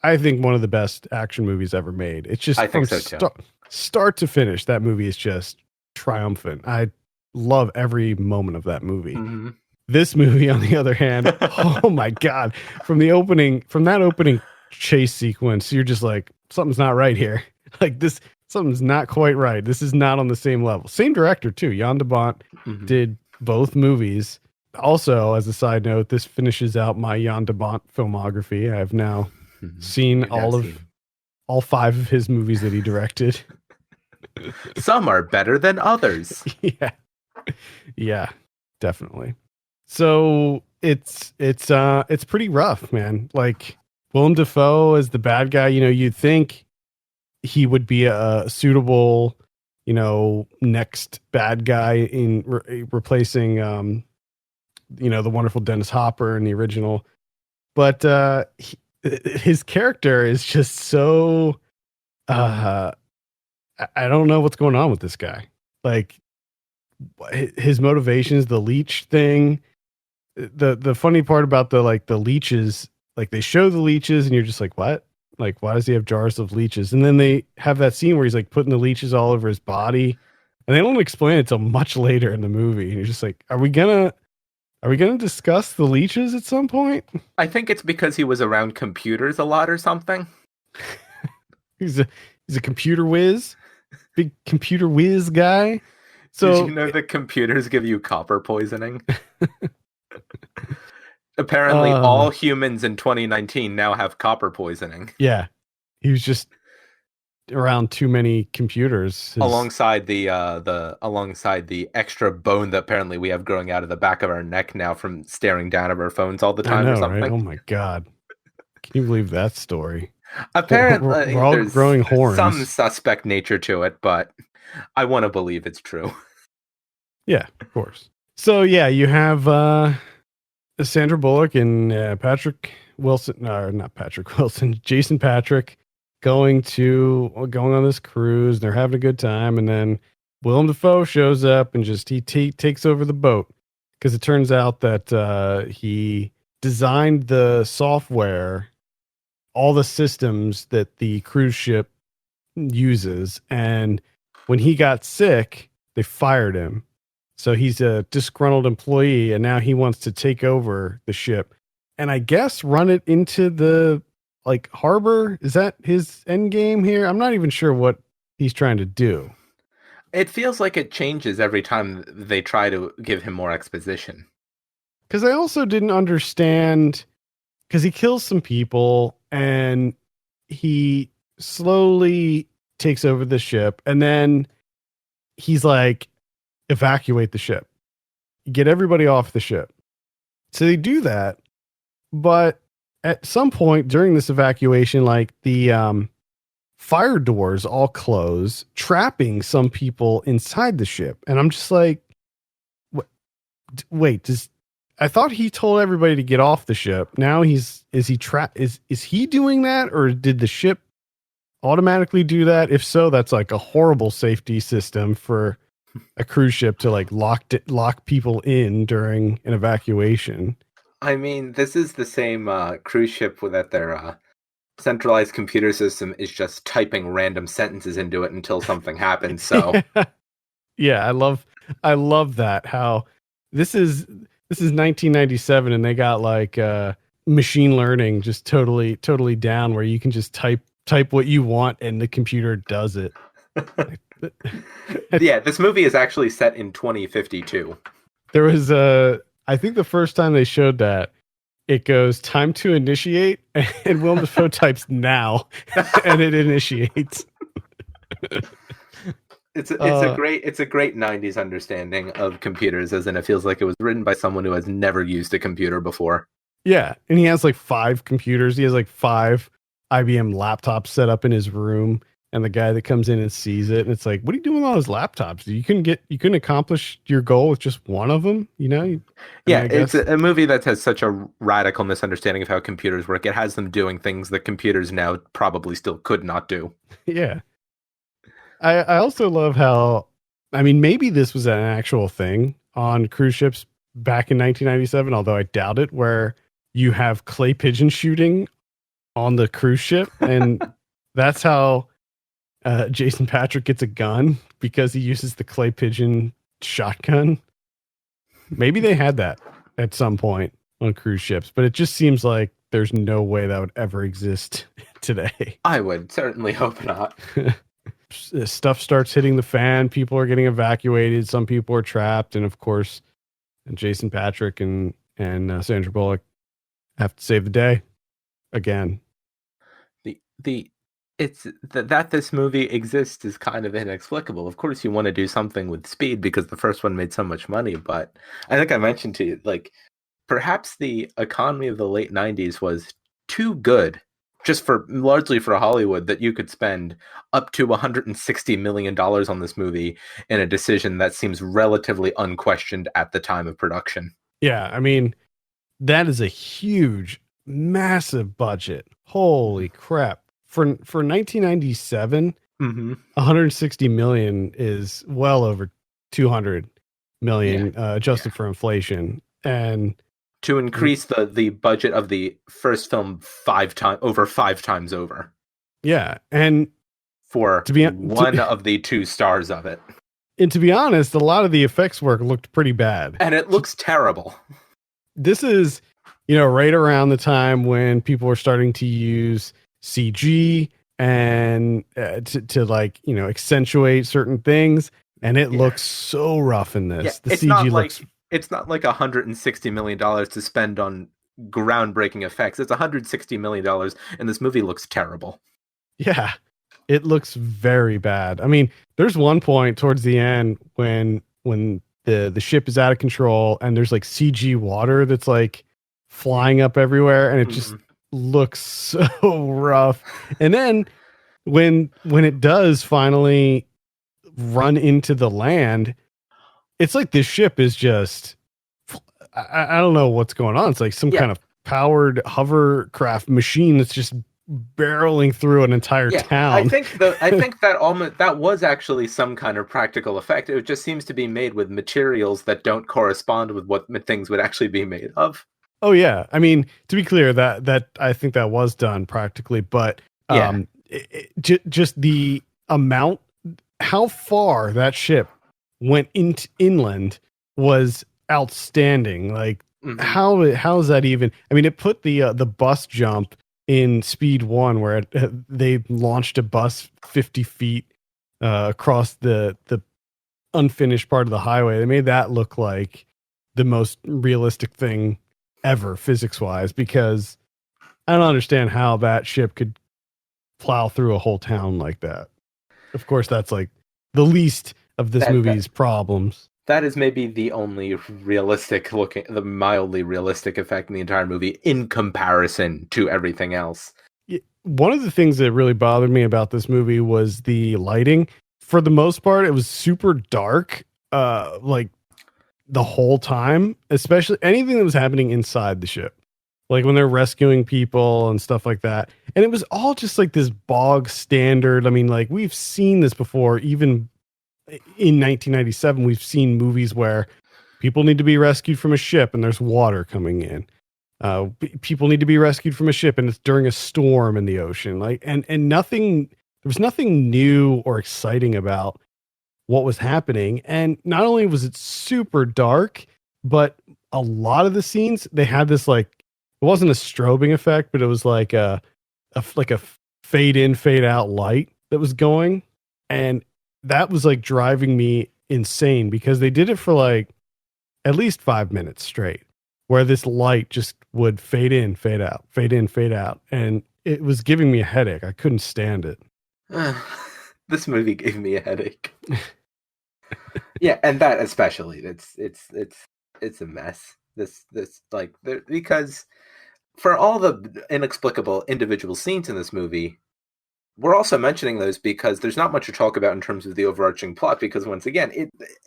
I think one of the best action movies ever made. It's just I think so too. Start to finish, that movie is just triumphant. I love every moment of that movie. Mm-hmm. This movie, on the other hand, oh my God, from that opening chase sequence, you're just like, something's not right here. Like this, something's not quite right. This is not on the same level. Same director too. Jan de Bont did both movies. Also, as a side note, this finishes out my Jan de Bont filmography. I have now seen all 5 of his movies that he directed. Some are better than others. Yeah, definitely. So it's pretty rough, man. Like Willem Dafoe as the bad guy, you know, you'd think he would be a suitable, you know, next bad guy in replacing, you know, the wonderful Dennis Hopper in the original. But his character is just so, I don't know what's going on with this guy. Like his motivations, the leech thing, the funny part about the leeches, like they show the leeches and you're just like, what? Like, why does he have jars of leeches? And then they have that scene where he's like putting the leeches all over his body, and they don't explain it till much later in the movie. And you're just like, are we gonna discuss the leeches at some point? I think it's because he was around computers a lot or something. He's a computer whiz, big computer whiz guy. So did you know that computers give you copper poisoning? Apparently, all humans in 2019 now have copper poisoning. Yeah, he was just around too many computers. Alongside the extra bone that apparently we have growing out of the back of our neck now from staring down at our phones all the time or something. Right? Oh my god. Can you believe that story? Apparently, we're all there's growing horns. Some suspect nature to it, but I want to believe it's true. Yeah, of course. So yeah, you have Sandra Bullock and Patrick Wilson, or not Patrick Wilson, Jason Patrick going on this cruise. And they're having a good time, and then Willem Dafoe shows up and just he takes over the boat because it turns out that he designed the software, all the systems that the cruise ship uses, and when he got sick, they fired him. So he's a disgruntled employee, and now he wants to take over the ship and I guess run it into the harbor. Is that his end game here? I'm not even sure what he's trying to do. It feels like it changes every time they try to give him more exposition. Because I also didn't understand, because he kills some people and he slowly takes over the ship, and then he's like, evacuate the ship, get everybody off the ship. So they do that, but at some point during this evacuation, the fire doors all close, trapping some people inside the ship. And I'm just like, wait, I thought he told everybody to get off the ship. Now is he doing that, or did the ship automatically do that? If so, that's like a horrible safety system for a cruise ship to lock people in during an evacuation. I mean, this is the same cruise ship that their centralized computer system is just typing random sentences into it until something happens. So yeah, I love that, how this is 1997 and they got machine learning just totally down, where you can just type what you want and the computer does it. Yeah, this movie is actually set in 2052. There was I think the first time they showed that, it goes time to initiate, and Willem Dafoe types now, and it initiates. It's a great 90s understanding of computers, as in it feels like it was written by someone who has never used a computer before. Yeah, and he has 5 computers. He has 5 IBM laptops set up in his room, and the guy that comes in and sees it, and it's like, what are you doing with all those laptops? You couldn't accomplish your goal with just one of them, It's a movie that has such a radical misunderstanding of how computers work. It has them doing things that computers now probably still could not do. Yeah. I also love how, maybe this was an actual thing on cruise ships back in 1997, although I doubt it, where you have clay pigeon shooting on the cruise ship, and that's how Jason Patrick gets a gun, because he uses the clay pigeon shotgun. Maybe they had that at some point on cruise ships, but it just seems like there's no way that would ever exist today. I would certainly hope not. Stuff starts hitting the fan. People are getting evacuated. Some people are trapped. And of course, Jason Patrick and Sandra Bullock have to save the day again. That this movie exists is kind of inexplicable. Of course, you want to do something with speed because the first one made so much money, but I think I mentioned to you, perhaps the economy of the late 90s was too good, just largely for Hollywood, that you could spend up to $160 million on this movie in a decision that seems relatively unquestioned at the time of production. Yeah, that is a huge, massive budget. Holy crap. For 1997, mm-hmm. 160 million is well over 200 million adjusted for inflation. And to increase the budget of the first film 5 times over. Yeah, and for one of the 2 stars of it. And to be honest, a lot of the effects work looked pretty bad. And it looks terrible. This is, right around the time when people were starting to use CG and to accentuate certain things. and it Yeah. looks so rough in this. Yeah, The it's CG not looks. it's not like $160 million to spend on groundbreaking effects. It's $160 million, and this movie looks terrible. Yeah, it looks very bad. I mean, there's one point towards the end when the ship is out of control and there's like CG water that's like flying up everywhere, and it just looks so rough. And then when it does finally run into the land, it's like this ship is just I don't know what's going on. It's like some kind of powered hovercraft machine that's just barreling through an entire town. I think that was actually some kind of practical effect. It just seems to be made with materials that don't correspond with what things would actually be made of. Oh yeah, I mean, to be clear, that I think that was done practically, but just the amount, how far that ship went inland was outstanding. Like how is that even? I mean, it put the bus jump in Speed 1 where they launched a bus 50 feet across the unfinished part of the highway. They made that look like the most realistic thing ever physics wise, because I don't understand how that ship could plow through a whole town like that. Of course, that's like the least of this movie's problems. That is maybe the only the mildly realistic effect in the entire movie in comparison to everything else. One of the things that really bothered me about this movie was the lighting. For the most part, it was super dark, like the whole time, especially anything that was happening inside the ship. Like when they're rescuing people and stuff like that. And it was all just like this bog standard. I mean, like we've seen this before, even in 1997, we've seen movies where people need to be rescued from a ship and there's water coming in. People need to be rescued from a ship and it's during a storm in the ocean. Like, and nothing, there was nothing new or exciting about what was happening. And not only was it super dark, but a lot of the scenes, they had this like, it wasn't a strobing effect, but it was like a fade in, fade out light that was going. And that was like driving me insane because they did it for like at least 5 minutes straight, where this light just would fade in, fade out, fade in, fade out. And it was giving me a headache. I couldn't stand it. This movie gave me a headache. Yeah, and that especially, it's a mess. This like, because for all the inexplicable individual scenes in this movie, we're also mentioning those because there's not much to talk about in terms of the overarching plot, because once again,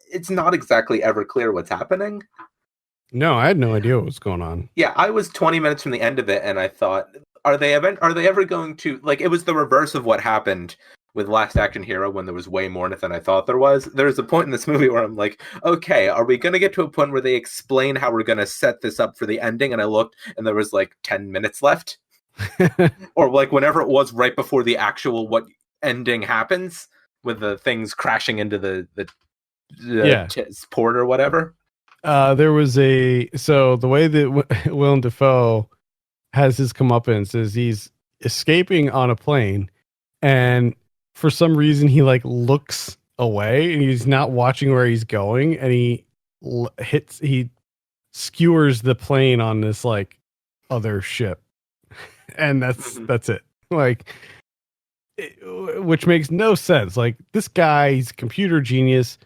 it's not exactly ever clear what's happening. No, I had no idea what was going on. Yeah, I was 20 minutes from the end of it and I thought, are they ever going to, like, it was the reverse of what happened with Last Action Hero when there was way more in it than I thought there was. There's a point in this movie where I'm like, okay, are we going to get to a point where they explain how we're going to set this up for the ending? And I looked and there was like 10 minutes left. Or like whenever it was right before the actual what ending happens with the things crashing into the port or whatever. There was so the way that Willem Dafoe has his comeuppance is he's escaping on a plane, and for some reason he like looks away and he's not watching where he's going, and he skewers the plane on this like other ship, and that's it. Like, which makes no sense. Like, this guy, he's a computer genius.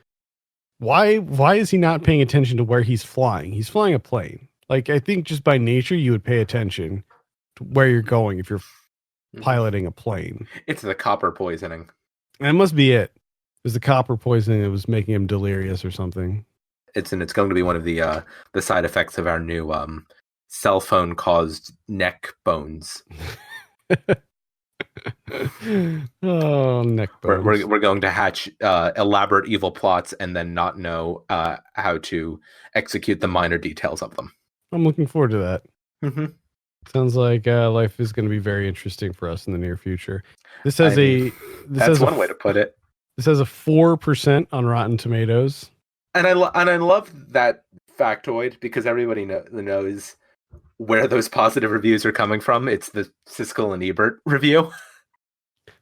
Why is he not paying attention to where he's flying? He's flying a plane. Like, I think just by nature, you would pay attention to where you're going if you're piloting a plane. It's the copper poisoning. That must be it. It was the copper poisoning that was making him delirious or something. It's going to be one of the side effects of our new cell phone caused neck bones. Oh, neck bones. We're going to hatch elaborate evil plots and then not know how to execute the minor details of them. I'm looking forward to that. Mm-hmm. Sounds like life is going to be very interesting for us in the near future. This has that's one way to put it. This has a 4% on Rotten Tomatoes, and I love that factoid because everybody knows where those positive reviews are coming from. It's the Siskel and Ebert review.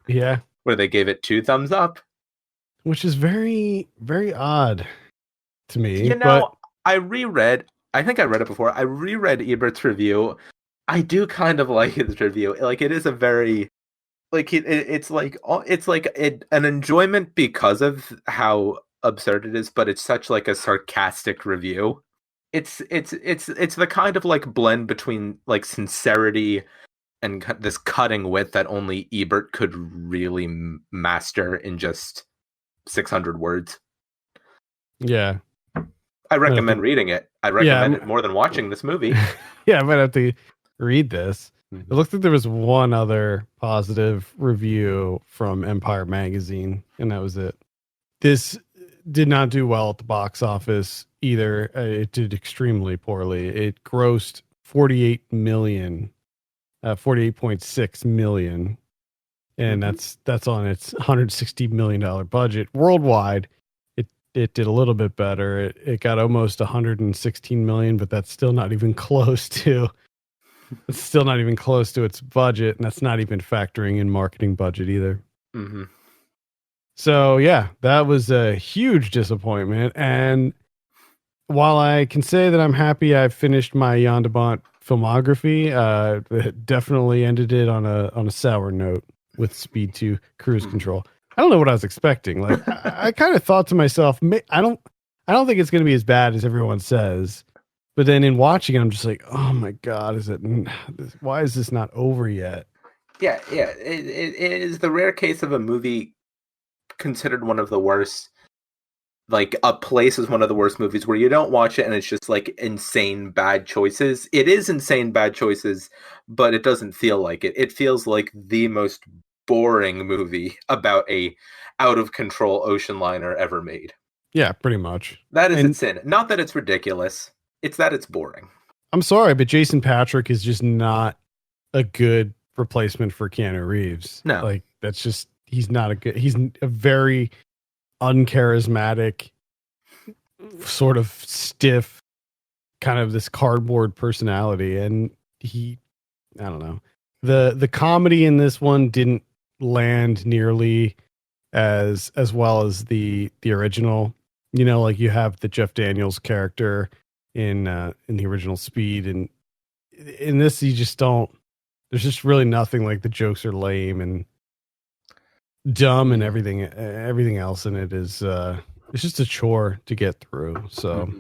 Yeah, where they gave it 2 thumbs up. which is very, very odd to me. You But know, I think I read it before. I reread Ebert's review. I do kind of like his review. Like, it is a very, like, it's like an enjoyment because of how absurd it is, but it's such like a sarcastic review. It's the kind of like blend between like sincerity and this cutting wit that only Ebert could really master in just 600 words. yeah, I recommend reading it. I recommend it more than watching this movie. Yeah, I might have to read this. It looks like there was one other positive review from Empire Magazine, and that was it. This did not do well at the box office either. It did extremely poorly. It grossed 48.6 million, and that's on its $160 million budget worldwide. It did a little bit better. It got almost 116 million, but that's still not even close to. It's still not even close to its budget, and that's not even factoring in marketing budget either. Mm-hmm. So yeah, that was a huge disappointment. And while I can say that I'm happy I've finished my Jan de Bont filmography, it definitely ended it on a sour note with Speed 2 Cruise Control. I don't know what I was expecting. Like I kind of thought to myself, I don't think it's going to be as bad as everyone says. But then in watching it, I'm just like, oh my God, why is this not over yet? Yeah. It is the rare case of a movie considered one of the worst. Like, A Place is one of the worst movies where you don't watch it and it's just like insane bad choices. It is insane bad choices, but it doesn't feel like it. It feels like the most boring movie about a out of control ocean liner ever made. Yeah, pretty much. That is its sin. Not that it's ridiculous. It's that it's boring. I'm sorry, but Jason Patrick is just not a good replacement for Keanu Reeves. No. Like, he's a very uncharismatic, sort of stiff, kind of this cardboard personality. And I don't know. The comedy in this one didn't land nearly as well as the original. You know, like you have the Jeff Daniels character in the original Speed, and in this you just don't. There's just really nothing. Like, the jokes are lame and dumb, and everything else in it is it's just a chore to get through. So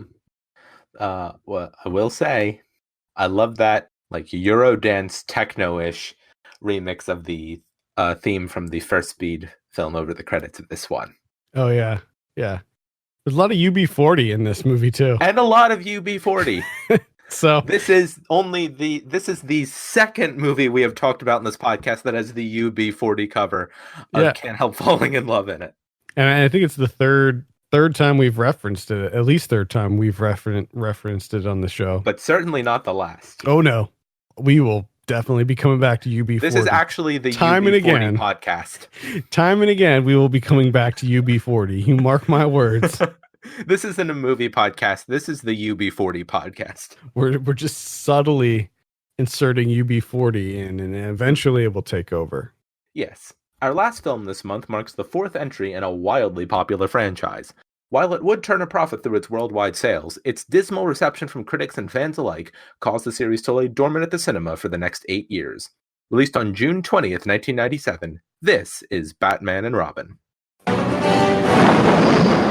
well, I will say I love that like Eurodance techno-ish remix of the theme from the first Speed film over the credits of this one. Oh yeah. There's a lot of UB40 in this movie too, and a lot of UB40. So this is the second movie we have talked about in this podcast that has the UB40 cover of Can't Help Falling in Love in it. And I think it's the third time we've referenced it. At least third time we've referenced it on the show. But certainly not the last. Oh no. We will definitely be coming back to UB40. This is actually the time UB40 and again podcast. Time and again we will be coming back to UB40. You mark my words. This isn't a movie podcast. This is the UB40 podcast. We're just subtly inserting UB40 in, and eventually it will take over. Yes. Our last film this month marks the fourth entry in a wildly popular franchise. While it would turn a profit through its worldwide sales, its dismal reception from critics and fans alike caused the series to lay dormant at the cinema for the next 8 years. Released on June 20th, 1997, this is Batman and Robin.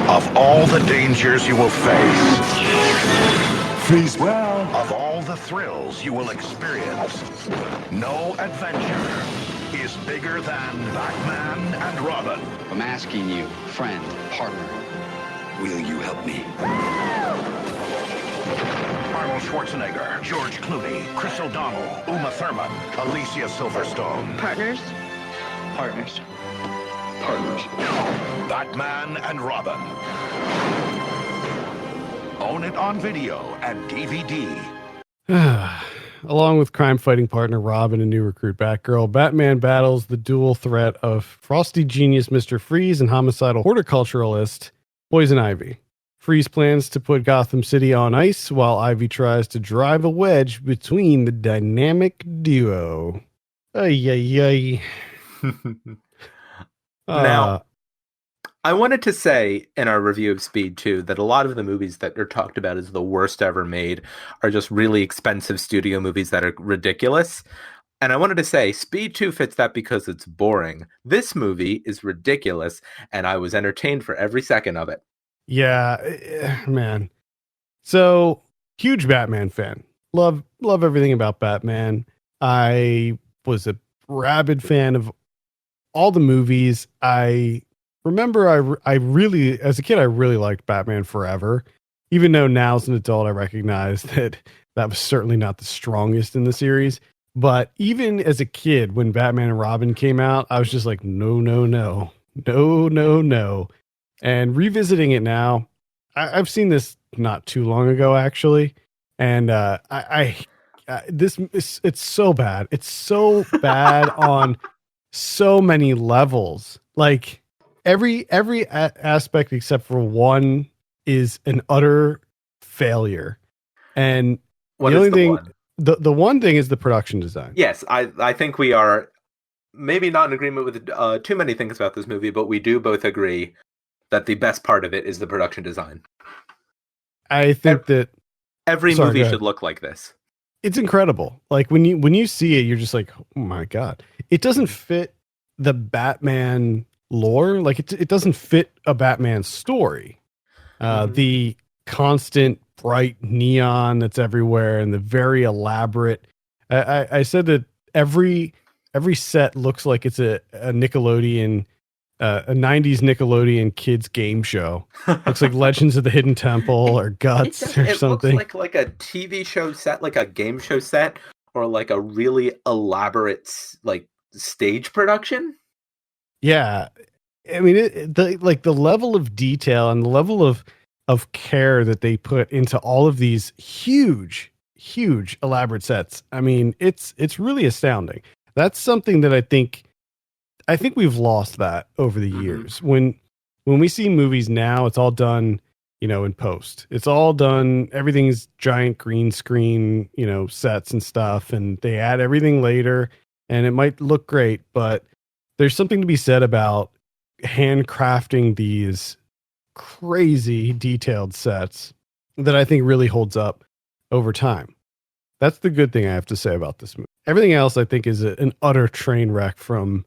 Of all the dangers you will face, of all the thrills you will experience, no adventure is bigger than Batman and Robin. I'm asking you, friend, partner, will you help me? Arnold Schwarzenegger, George Clooney, Chris O'Donnell, Uma Thurman, Alicia Silverstone. Partners? Partners. Batman and Robin. Own it on video and DVD. Along with crime-fighting partner Robin and new recruit Batgirl, Batman battles the dual threat of frosty genius Mr. Freeze and homicidal horticulturalist Poison Ivy. Freeze plans to put Gotham City on ice, while Ivy tries to drive a wedge between the dynamic duo. Ay. Now, I wanted to say in our review of Speed 2 that a lot of the movies that are talked about as the worst ever made are just really expensive studio movies that are ridiculous. And I wanted to say Speed 2 fits that because it's boring. This movie is ridiculous, and I was entertained for every second of it. Yeah, man. So, huge Batman fan. Love everything about Batman. I was a rabid fan of all the movies. I remember I really, as a kid, I really liked Batman Forever. Even though now as an adult, I recognize that that was certainly not the strongest in the series. But even as a kid, when Batman and Robin came out, I was just like, no, no, no, no, no, no. And revisiting it now, I've seen this not too long ago, actually. And this is, it's so bad. It's so bad on so many levels. Like every aspect except for one is an utter failure. And What the is only the thing, one? the one thing is the production design. Yes, I think we are maybe not in agreement with too many things about this movie, but we do both agree that the best part of it is the production design. I think that every sorry, movie should look like this. It's incredible. Like when you see it, you're just like, oh my God. It doesn't fit the Batman lore. Like it doesn't fit a Batman story. The constant bright neon that's everywhere and the very elaborate. I said that every set looks like it's a Nickelodeon, a 90s Nickelodeon kids game show. Looks like Legends of the Hidden Temple or Guts or something. It looks like a TV show set, like a game show set, or like a really elaborate like stage production. Yeah, I mean, the level of detail and the level of care that they put into all of these huge elaborate sets. I mean, it's really astounding. That's something that I think we've lost that over the years. When we see movies now, it's all done, in post. It's all done. Everything's giant green screen, sets and stuff, and they add everything later, and it might look great, but there's something to be said about handcrafting these crazy detailed sets that I think really holds up over time. That's the good thing I have to say about this movie. Everything else I think is an utter train wreck from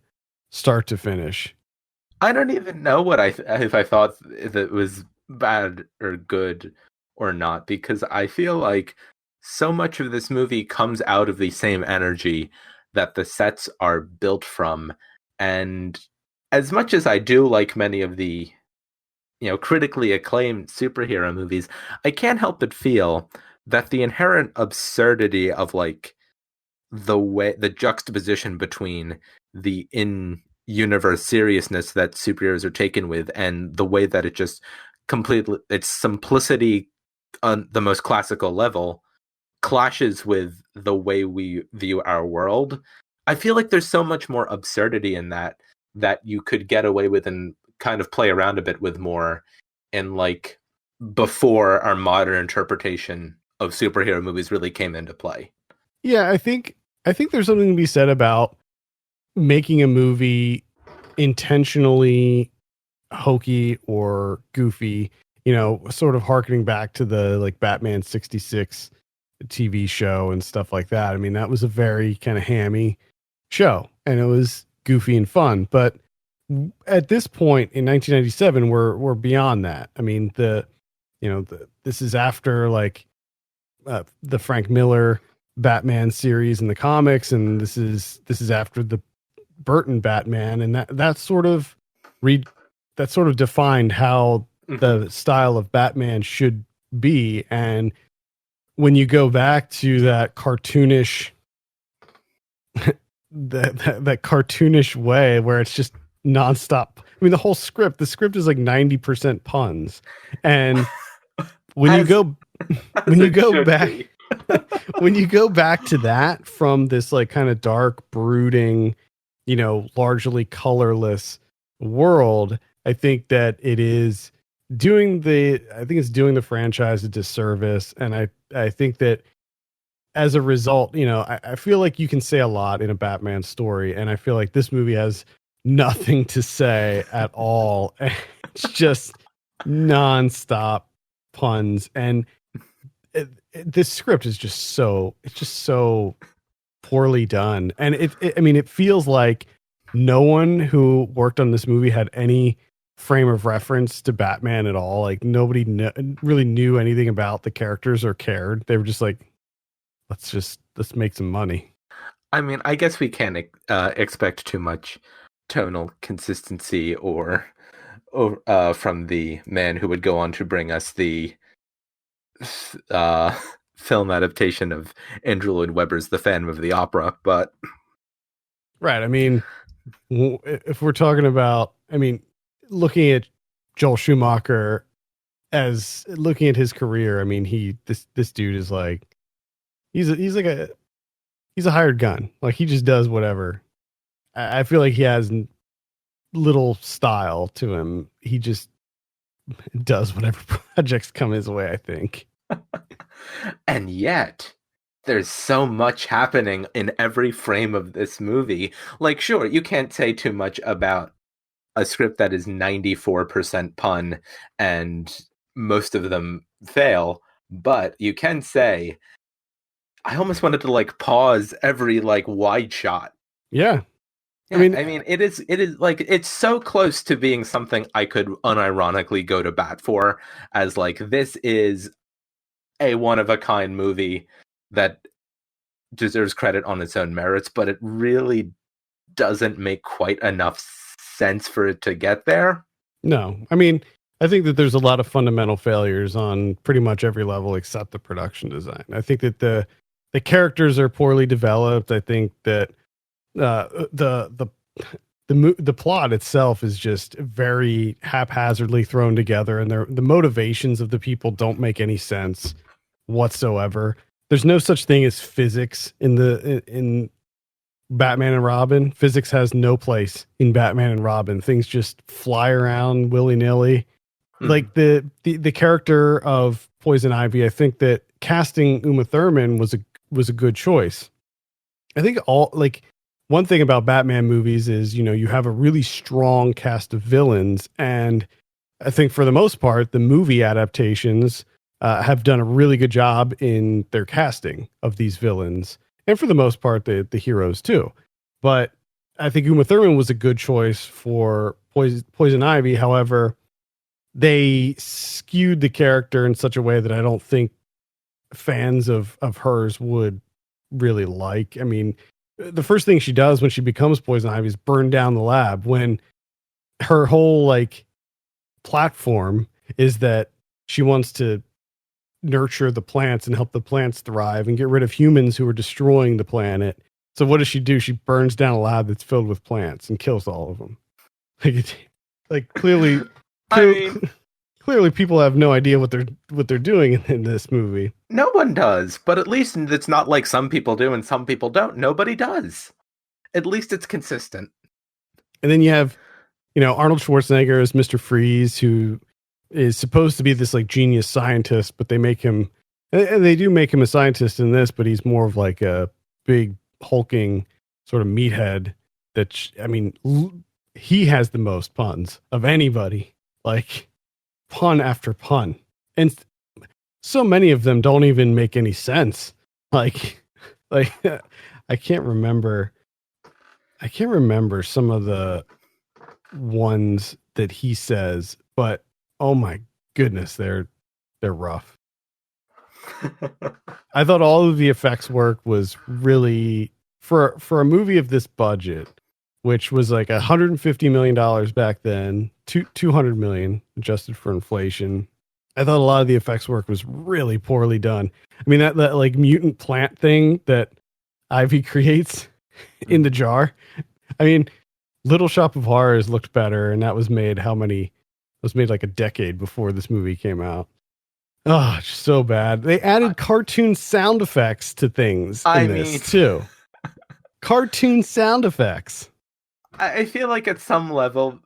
start to finish. I don't even know what if I thought if it was bad or good or not, because I feel like so much of this movie comes out of the same energy that the sets are built from. And as much as I do like many of the critically acclaimed superhero movies, I can't help but feel that the inherent absurdity of like the juxtaposition between the in-universe seriousness that superheroes are taken with and the way that it just completely, its simplicity on the most classical level clashes with the way we view our world. I feel like there's so much more absurdity in that you could get away with and kind of play around a bit with more in like before our modern interpretation of superhero movies really came into play. Yeah, I think there's something to be said about making a movie intentionally hokey or goofy, sort of harkening back to the like Batman 66 TV show and stuff like that. I mean, that was a very kind of hammy show and it was goofy and fun, but at this point in 1997 we're beyond that. I mean, this is after like the Frank Miller Batman series in the comics, and this is after the Burton Batman, and that sort of defined how the style of Batman should be. And when you go back to that cartoonish that cartoonish way where it's just nonstop. I mean, the script is like 90% puns. And when you go back when you go back to that from this like kind of dark, brooding, largely colorless world, I think that it's doing the franchise a disservice. And I think that as a result, I feel like you can say a lot in a Batman story, and I feel like this movie has nothing to say at all. It's just nonstop puns, and this script is just so poorly done. And I mean, it feels like no one who worked on this movie had any frame of reference to Batman at all. Like nobody really knew anything about the characters or cared. They were just like, let's make some money. I mean, I guess we can't expect too much tonal consistency or from the man who would go on to bring us the film adaptation of Andrew Lloyd Webber's The Phantom of the Opera, but right. I mean, if we're talking about, I mean, looking at Joel Schumacher as looking at his career, I mean, this dude is like, he's a hired gun. Like he just does whatever. I feel like he has little style to him. He just does whatever projects come his way, I think. And yet there's so much happening in every frame of this movie. Like, sure, you can't say too much about a script that is 94% pun and most of them fail, but you can say I almost wanted to like pause every like wide shot. Yeah. I mean, it is like, it's so close to being something I could unironically go to bat for, as like, this is a one-of-a-kind movie that deserves credit on its own merits, but it really doesn't make quite enough sense for it to get there. No, I mean, I think that there's a lot of fundamental failures on pretty much every level except the production design. I think that the characters are poorly developed. I think that the plot itself is just very haphazardly thrown together, and the motivations of the people don't make any sense whatsoever. There's no such thing as physics in Batman and Robin. Physics has no place in Batman and Robin. Things just fly around willy-nilly. Like the character of Poison Ivy, I think that casting Uma Thurman was a good choice. I think one thing about Batman movies is, you have a really strong cast of villains, and I think for the most part, the movie adaptations have done a really good job in their casting of these villains, and for the most part, the heroes too. But I think Uma Thurman was a good choice for Poison Ivy. However, they skewed the character in such a way that I don't think fans of hers would really like. I mean, the first thing she does when she becomes Poison Ivy is burn down the lab, when her whole like platform is that she wants to nurture the plants and help the plants thrive and get rid of humans who are destroying the planet. So what does she do? She burns down a lab that's filled with plants and kills all of them. Clearly, I mean, clearly people have no idea what they're doing in this movie. No one does, but at least it's not like some people do and some people don't. Nobody does. At least it's consistent. And then you have, Arnold Schwarzenegger as Mr. Freeze, who is supposed to be this like genius scientist, but they do make him a scientist in this, but he's more of like a big hulking sort of meathead he has the most puns of anybody, like pun after pun. And so many of them don't even make any sense. Like I can't remember some of the ones that he says, but oh my goodness, they're rough. I thought all of the effects work was really, for a movie of this budget, which was like $150 million back then, 200 million adjusted for inflation. I thought a lot of the effects work was really poorly done. I mean, that like mutant plant thing that Ivy creates in the jar. I mean, Little Shop of Horrors looked better, and that was made like a decade before this movie came out. Oh, it's so bad. They added cartoon sound effects to things too. Cartoon sound effects. I feel like at some level,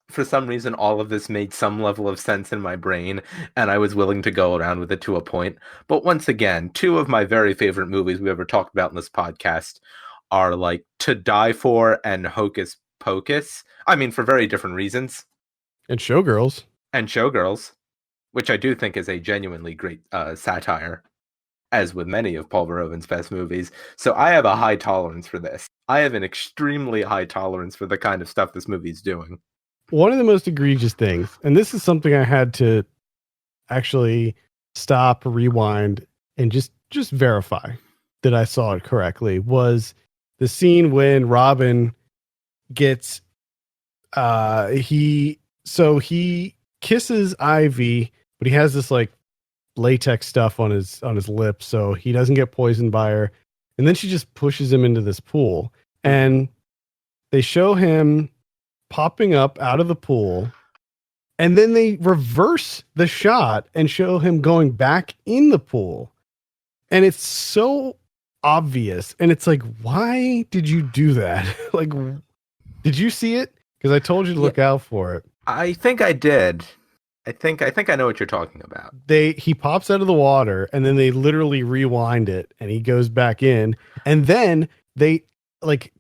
for some reason, all of this made some level of sense in my brain, and I was willing to go around with it to a point. But once again, two of my very favorite movies we ever talked about in this podcast are like To Die For and Hocus Pocus. I mean, for very different reasons. And Showgirls. And Showgirls, which I do think is a genuinely great satire, as with many of Paul Verhoeven's best movies. So I have a high tolerance for this. I have an extremely high tolerance for the kind of stuff this movie's doing. One of the most egregious things, and this is something I had to actually stop, rewind, and just verify that I saw it correctly, was the scene when Robin gets he kisses Ivy, but he has this like latex stuff on his lips so he doesn't get poisoned by her, and then she just pushes him into this pool, and they show him popping up out of the pool, and then they reverse the shot and show him going back in the pool, and it's so obvious, and it's like, why did you do that? Like, did you see it? Because I told you to look out for it. I think I did. I think I know what you're talking about. He pops out of the water, and then they literally rewind it, and he goes back in, and then they, like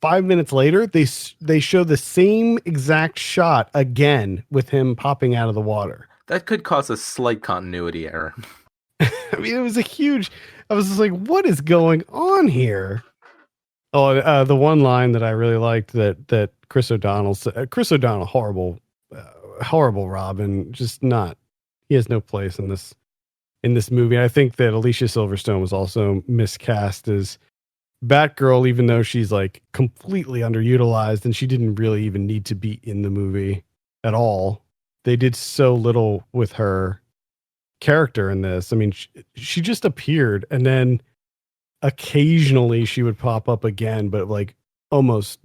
5 minutes later, they show the same exact shot again with him popping out of the water. That could cause a slight continuity error. I mean, it was I was just like, what is going on here? Oh, the one line that I really liked that Chris O'Donnell said, horrible Robin, just not, he has no place in this movie. I think that Alicia Silverstone was also miscast as Batgirl, even though she's like completely underutilized and she didn't really even need to be in the movie at all. They did so little with her character in this. I mean, she just appeared, and then occasionally she would pop up again, but like almost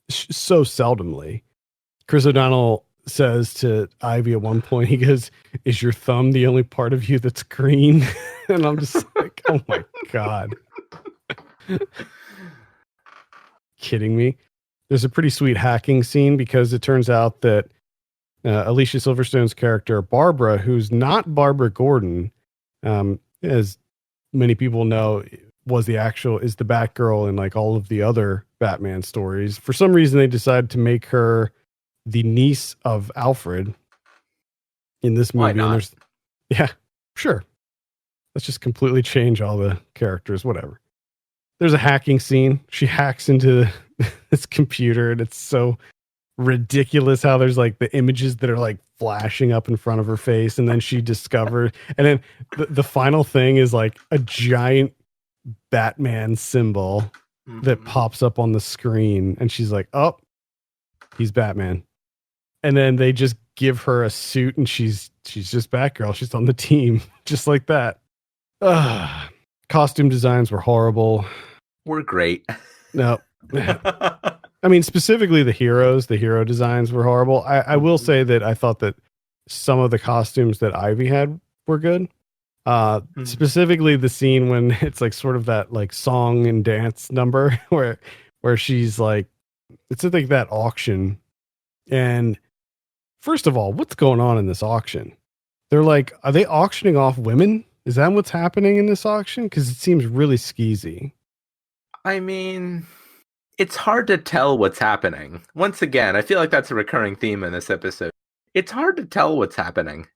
so seldomly. Chris O'Donnell says to Ivy at one point, he goes, "Is your thumb the only part of you that's green?" And I'm just like, oh my God. Kidding me? There's a pretty sweet hacking scene because it turns out that Alicia Silverstone's character Barbara, who's not Barbara Gordon, as many people know, is the Batgirl in like all of the other Batman stories. For some reason, they decided to make her the niece of Alfred in this movie. Why not? Yeah, sure. Let's just completely change all the characters. Whatever. There's a hacking scene. She hacks into this computer, and it's so ridiculous how there's like the images that are like flashing up in front of her face, and then she discovered, and then the final thing is like a giant Batman symbol that pops up on the screen, and she's like, oh, he's Batman. And then they just give her a suit, and she's just Batgirl. She's on the team just like that. Costume designs were horrible. We're great. No. I mean, specifically the hero designs were horrible. I will say that I thought that some of the costumes that Ivy had were good. Specifically the scene when it's like sort of that like song and dance number where she's like, it's like that auction. And first of all, what's going on in this auction? They're like, are they auctioning off women? Is that what's happening in this auction? Because it seems really skeezy. I mean, it's hard to tell what's happening. Once again, I feel like that's a recurring theme in this episode. It's hard to tell what's happening.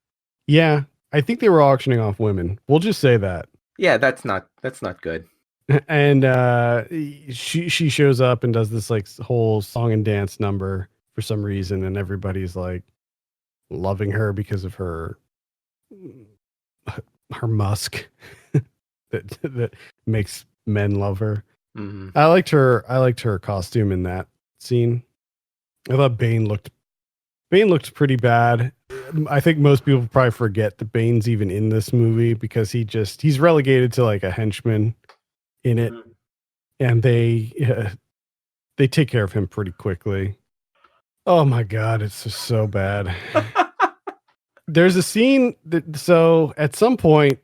Yeah, I think they were auctioning off women. We'll just say that. Yeah, that's not good. And she shows up and does this like whole song and dance number for some reason, and everybody's like loving her because of her musk that makes men love her. Mm-hmm. I liked her costume in that scene. I thought Bane looked pretty bad. I think most people probably forget that Bane's even in this movie because he's relegated to like a henchman in it, and they take care of him pretty quickly. Oh my God, it's just so bad. There's a scene so at some point,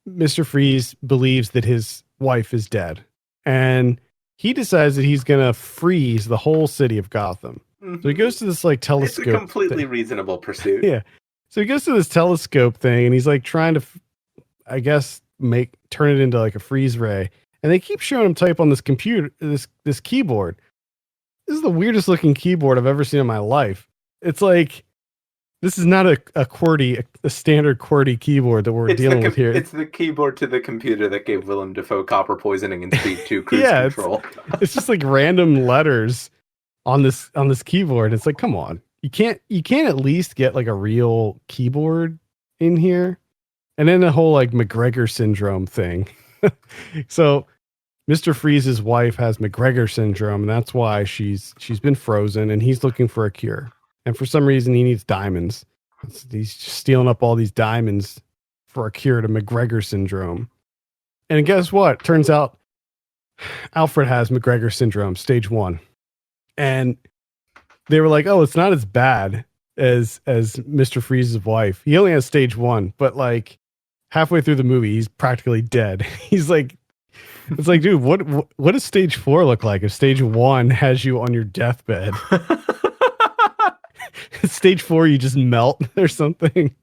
Mr. Freeze believes that his wife is dead, and he decides that he's going to freeze the whole city of Gotham. So he goes to this like telescope. It's a completely reasonable pursuit. Yeah. So he goes to this telescope thing, and he's like trying to, I guess, turn it into like a freeze ray. And they keep showing him type on this computer, this keyboard. This is the weirdest looking keyboard I've ever seen in my life. It's like This is not a QWERTY, a standard QWERTY keyboard that we're dealing with here. It's the keyboard to the computer that gave Willem Dafoe copper poisoning in Speed 2 Cruise Yeah, Control. It's just like random letters on this keyboard. It's like, come on. You can't at least get like a real keyboard in here. And then the whole like McGregor syndrome thing. So Mr. Freeze's wife has McGregor syndrome, and that's why she's been frozen, and he's looking for a cure. And for some reason, he needs diamonds. He's just stealing up all these diamonds for a cure to McGregor syndrome. And guess what? Turns out Alfred has McGregor syndrome, stage 1. And they were like, oh, it's not as bad as Mr. Freeze's wife. He only has stage 1, but like halfway through the movie, he's practically dead. He's like, it's like, dude, what does stage 4 look like if stage 1 has you on your deathbed? Stage 4, you just melt or something.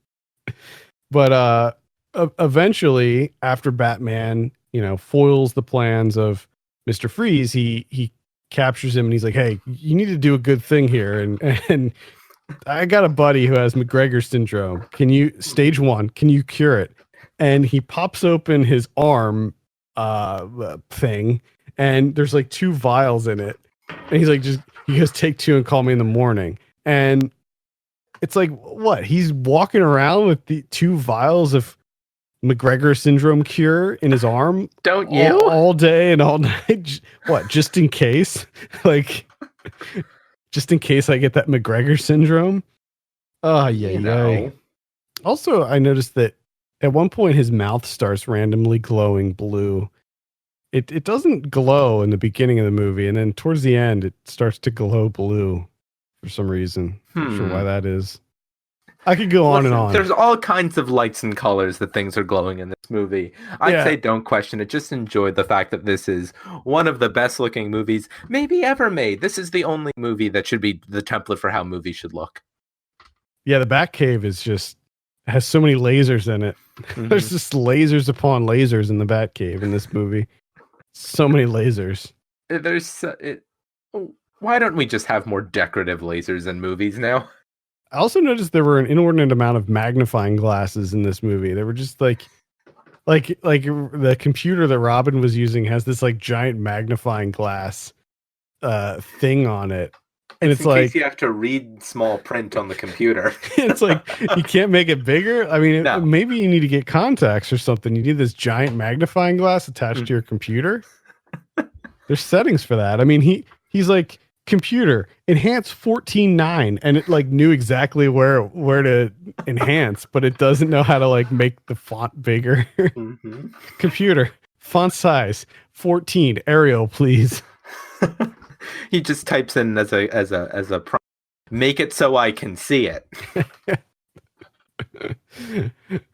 But eventually, after Batman, foils the plans of Mr. Freeze, he captures him and he's like, hey, you need to do a good thing here. And I got a buddy who has McGregor syndrome. Stage 1, can you cure it? And he pops open his arm thing, and there's like 2 vials in it. And he's like, he goes, take 2 and call me in the morning. And it's like, what? He's walking around with the 2 vials of McGregor syndrome cure in his arm. Don't you? All day and all night. What? Just in case? Like, just in case I get that McGregor syndrome? Oh, yeah. Also, I noticed that at one point his mouth starts randomly glowing blue. It doesn't glow in the beginning of the movie, and then towards the end it starts to glow blue for some reason. Not sure why that is. I could go on and on. There's all kinds of lights and colors that things are glowing in this movie. I'd say don't question it. Just enjoy the fact that this is one of the best looking movies maybe ever made. This is the only movie that should be the template for how movies should look. Yeah, the Batcave has so many lasers in it. Mm-hmm. There's just lasers upon lasers in the Batcave in this movie. So many lasers. Why don't we just have more decorative lasers in movies now? I also noticed there were an inordinate amount of magnifying glasses in this movie. They were just like the computer that Robin was using has this like giant magnifying glass thing on it. And it's like, in case you have to read small print on the computer. It's like, you can't make it bigger. I mean, maybe you need to get contacts or something. You need this giant magnifying glass attached to your computer. There's settings for that. I mean, he's like, computer, enhance 14:9, and it like knew exactly where to enhance, but it doesn't know how to like make the font bigger. Mm-hmm. Computer, font size 14, Arial, please. He just types in as a prompt, make it so I can see it.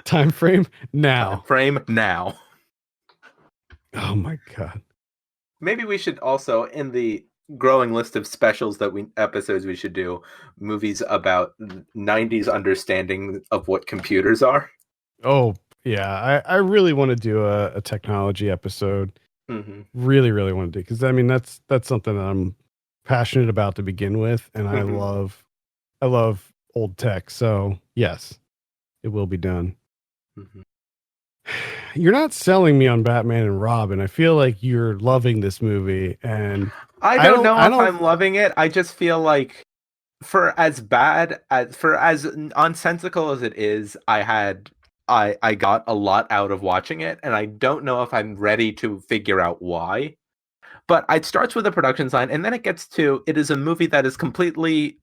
Time frame now. Oh my god. Maybe we should also, in the growing list of specials episodes we should do, movies about 90s understanding of what computers are. Oh yeah, I really want to do a technology episode. Mm-hmm. Really want to do, because I mean that's something that I'm passionate about to begin with, and mm-hmm. I love old tech, so yes, it will be done. Mm-hmm. You're not selling me on Batman and Robin. I feel like you're loving this movie, and I don't know if I'm loving it. I just feel like, for as nonsensical as it is, I got a lot out of watching it, and I don't know if I'm ready to figure out why. But it starts with a production design, and then it is a movie that is completely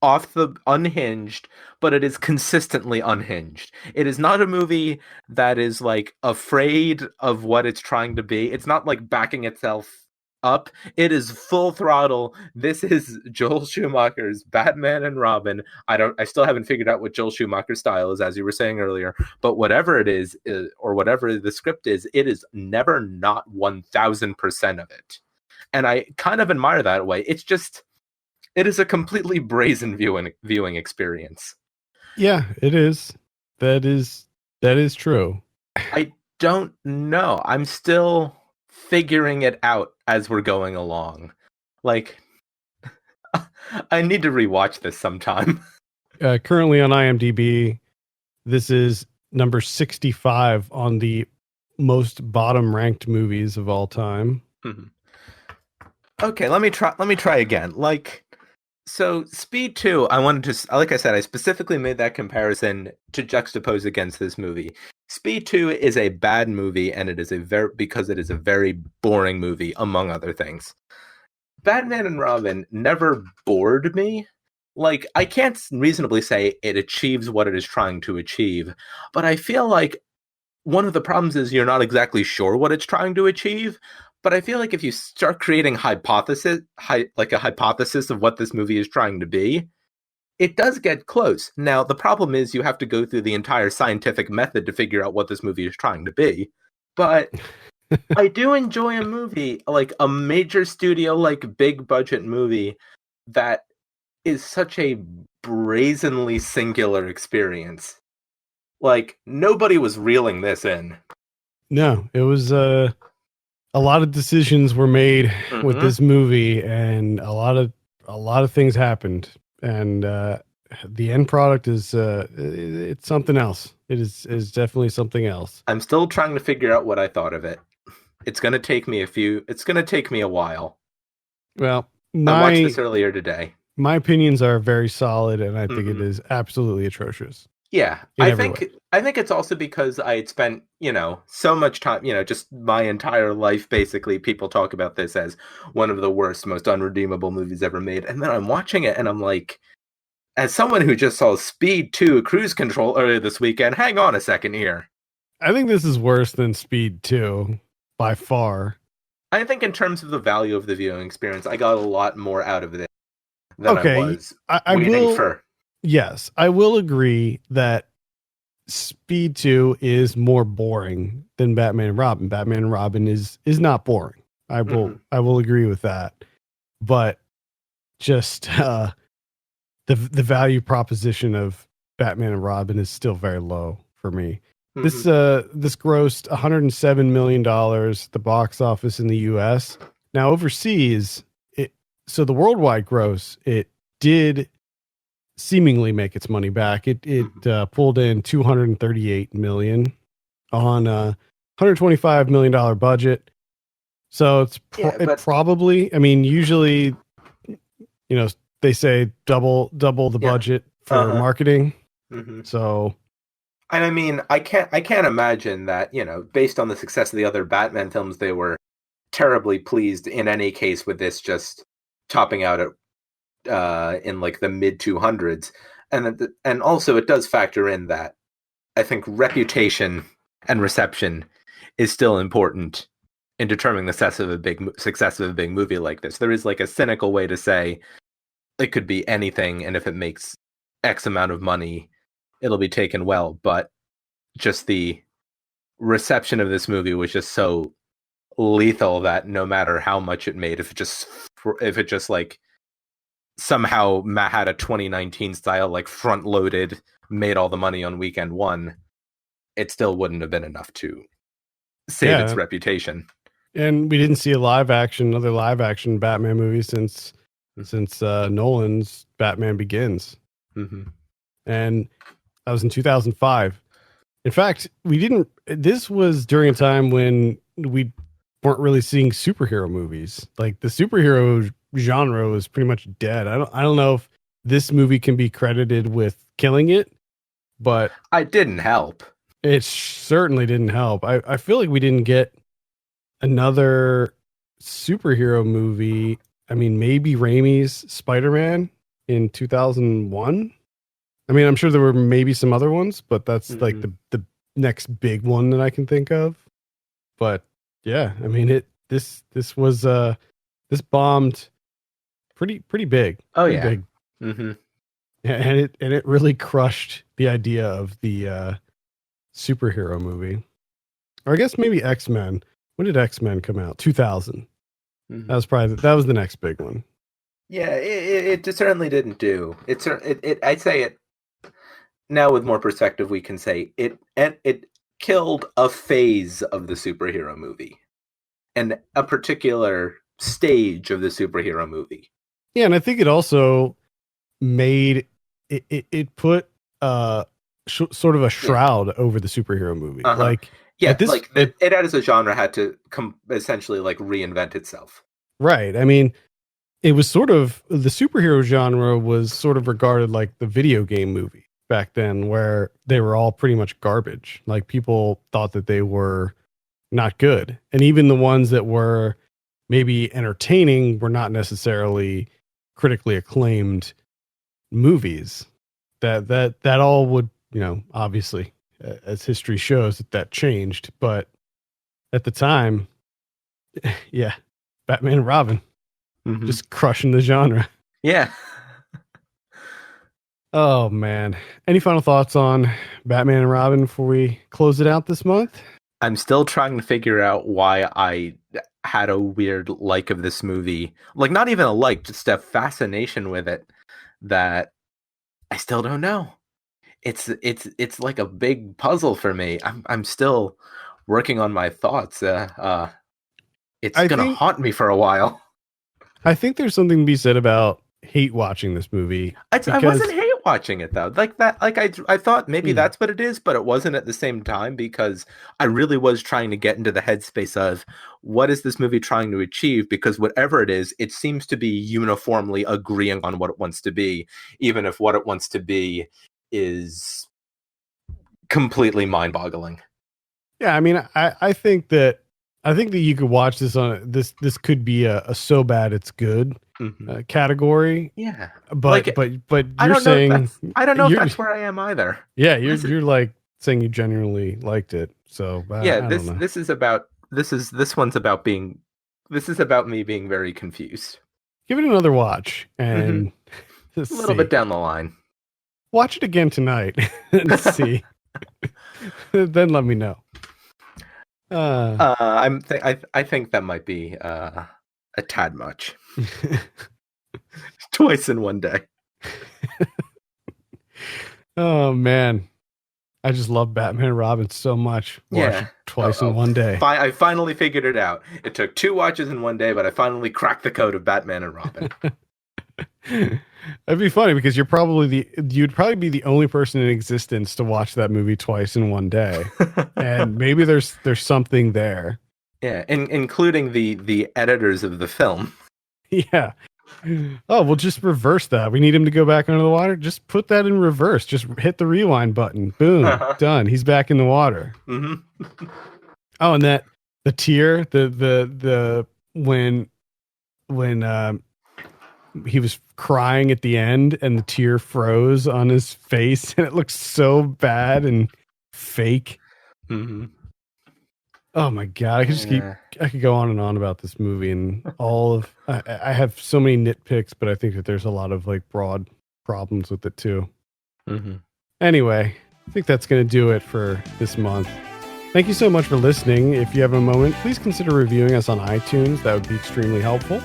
off the unhinged, but it is consistently unhinged. It is not a movie that is like afraid of what it's trying to be. It's not like backing itself up. It is full throttle. This is Joel Schumacher's Batman and Robin. I still haven't figured out what Joel Schumacher's style is, as you were saying earlier, but whatever it is or whatever the script is, it is never not 1000% of it. And I kind of admire that way. It is a completely brazen viewing experience. Yeah, it is. That is true. I don't know. I'm still figuring it out as we're going along. Like, I need to rewatch this sometime. Currently on IMDb, this is number 65 on the most bottom ranked movies of all time. Okay, let me try again. So Speed 2, I wanted to, like I said, I specifically made that comparison to juxtapose against this movie. Speed 2 is a bad movie, and because it is a very boring movie, among other things. Batman and Robin never bored me. Like, I can't reasonably say it achieves what it is trying to achieve, but I feel like one of the problems is you're not exactly sure what it's trying to achieve. But I feel like if you start creating a hypothesis of what this movie is trying to be, it does get close. Now, the problem is you have to go through the entire scientific method to figure out what this movie is trying to be. But I do enjoy a movie, like a major studio, like big budget movie that is such a brazenly singular experience. Like, nobody was reeling this in. No, it was a lot of decisions were made with this movie, and a lot of things happened, and the end product is it's something else. It is definitely something else. I'm still trying to figure out what I thought of it. It's going to take me a while. Well, I watched this earlier today. My opinions are very solid, and I think it is absolutely atrocious. Yeah, I think it's also because I had spent, so much time, just my entire life, basically, people talk about this as one of the worst, most unredeemable movies ever made. And then I'm watching it and I'm like, as someone who just saw Speed 2 Cruise Control earlier this weekend, hang on a second here. I think this is worse than Speed 2 by far. I think in terms of the value of the viewing experience, I got a lot more out of it than I was waiting for. Yes, I will agree that Speed 2 is more boring than Batman and Robin. Batman and Robin is not boring. I will agree with that. But just the value proposition of Batman and Robin is still very low for me. This grossed $107 million the box office in the US. Now overseas, so the worldwide gross, it did seemingly make its money back. It pulled in $238 million on a $125 million budget. So it probably, I mean, usually, they say double the budget for marketing. So, and I mean, I can't imagine that, based on the success of the other Batman films, they were terribly pleased in any case with this just topping out at in like the mid 200s, and also it does factor in that I think reputation and reception is still important in determining the success of a big movie like this. There is like a cynical way to say it could be anything, and if it makes X amount of money, it'll be taken well. But just the reception of this movie was just so lethal that no matter how much it made, if it just like somehow had a 2019 style, like front loaded, made all the money on weekend one, it still wouldn't have been enough to save its reputation. And we didn't see another live action Batman movie since Nolan's Batman Begins. And that was in 2005. In fact, this was during a time when we weren't really seeing superhero movies. Like the superhero genre was pretty much dead. I don't know if this movie can be credited with killing it, but it didn't help. It certainly didn't help. I feel like we didn't get another superhero movie. I mean, maybe Raimi's Spider-Man in 2001. I mean, I'm sure there were maybe some other ones, but that's like the next big one that I can think of. But yeah, I mean, this bombed pretty big. Oh yeah, big. And it really crushed the idea of the superhero movie. Or I guess maybe X-Men. When did X-Men come out? 2000. That was the next big one. Yeah, it certainly didn't do. I'd say it now with more perspective. We can say it killed a phase of the superhero movie and a particular stage of the superhero movie. Yeah, and I think it also made it put sort of a shroud over the superhero movie. Like yeah, this, like it as a genre had to essentially like reinvent itself. Right. I mean, it was sort of the superhero genre was sort of regarded like the video game movie back then, where they were all pretty much garbage. Like people thought that they were not good, and even the ones that were maybe entertaining were not necessarily critically acclaimed movies. That all would, obviously, as history shows, that changed. But at the time, yeah, Batman and Robin just crushing the genre. Yeah. Oh man. Any final thoughts on Batman and Robin before we close it out this month? I'm still trying to figure out why I had a weird like of this movie. Like, not even a like, just a fascination with it that I still don't know. It's like a big puzzle for me. I'm still working on my thoughts. It's gonna haunt me for a while. I think there's something to be said about hate watching this movie. I wasn't hate watching it though. Like that, like I thought maybe that's what it is, but it wasn't at the same time, because I really was trying to get into the headspace of what is this movie trying to achieve? Because whatever it is, it seems to be uniformly agreeing on what it wants to be, even if what it wants to be is completely mind-boggling. Yeah, I mean, I think that you could watch this on this could be a so bad it's good category. Yeah, but I you're saying I don't know if that's where I am either. Yeah, you're like saying you genuinely liked it. So yeah, this one's about me being very confused. Give it another watch and a little bit down the line. Watch it again tonight and see. Then let me know. I think that might be a tad much. Twice in one day. Oh man, I just love Batman and Robin so much. Watch it twice in one day. I finally figured it out. It took 2 watches in one day, but I finally cracked the code of Batman and Robin. That'd be funny because you'd probably be the only person in existence to watch that movie twice in one day. And maybe there's something there. Yeah, including the editors of the film. Yeah. Oh, we'll just reverse that. We need him to go back under the water. Just put that in reverse. Just hit the rewind button. Boom. Done. He's back in the water. Oh, and the tear, when he was crying at the end and the tear froze on his face and it looked so bad and fake. Oh my God. I could go on and on about this movie and I have so many nitpicks, but I think that there's a lot of like broad problems with it too. Anyway, I think that's going to do it for this month. Thank you so much for listening. If you have a moment, please consider reviewing us on iTunes. That would be extremely helpful.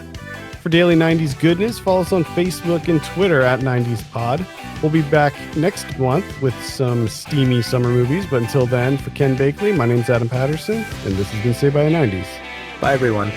For daily 90s goodness, follow us on Facebook and Twitter at 90s Pod. We'll be back next month with some steamy summer movies, but until then, for Ken Bakley, my name's Adam Patterson, and this has been Saved by the 90s. Bye, everyone.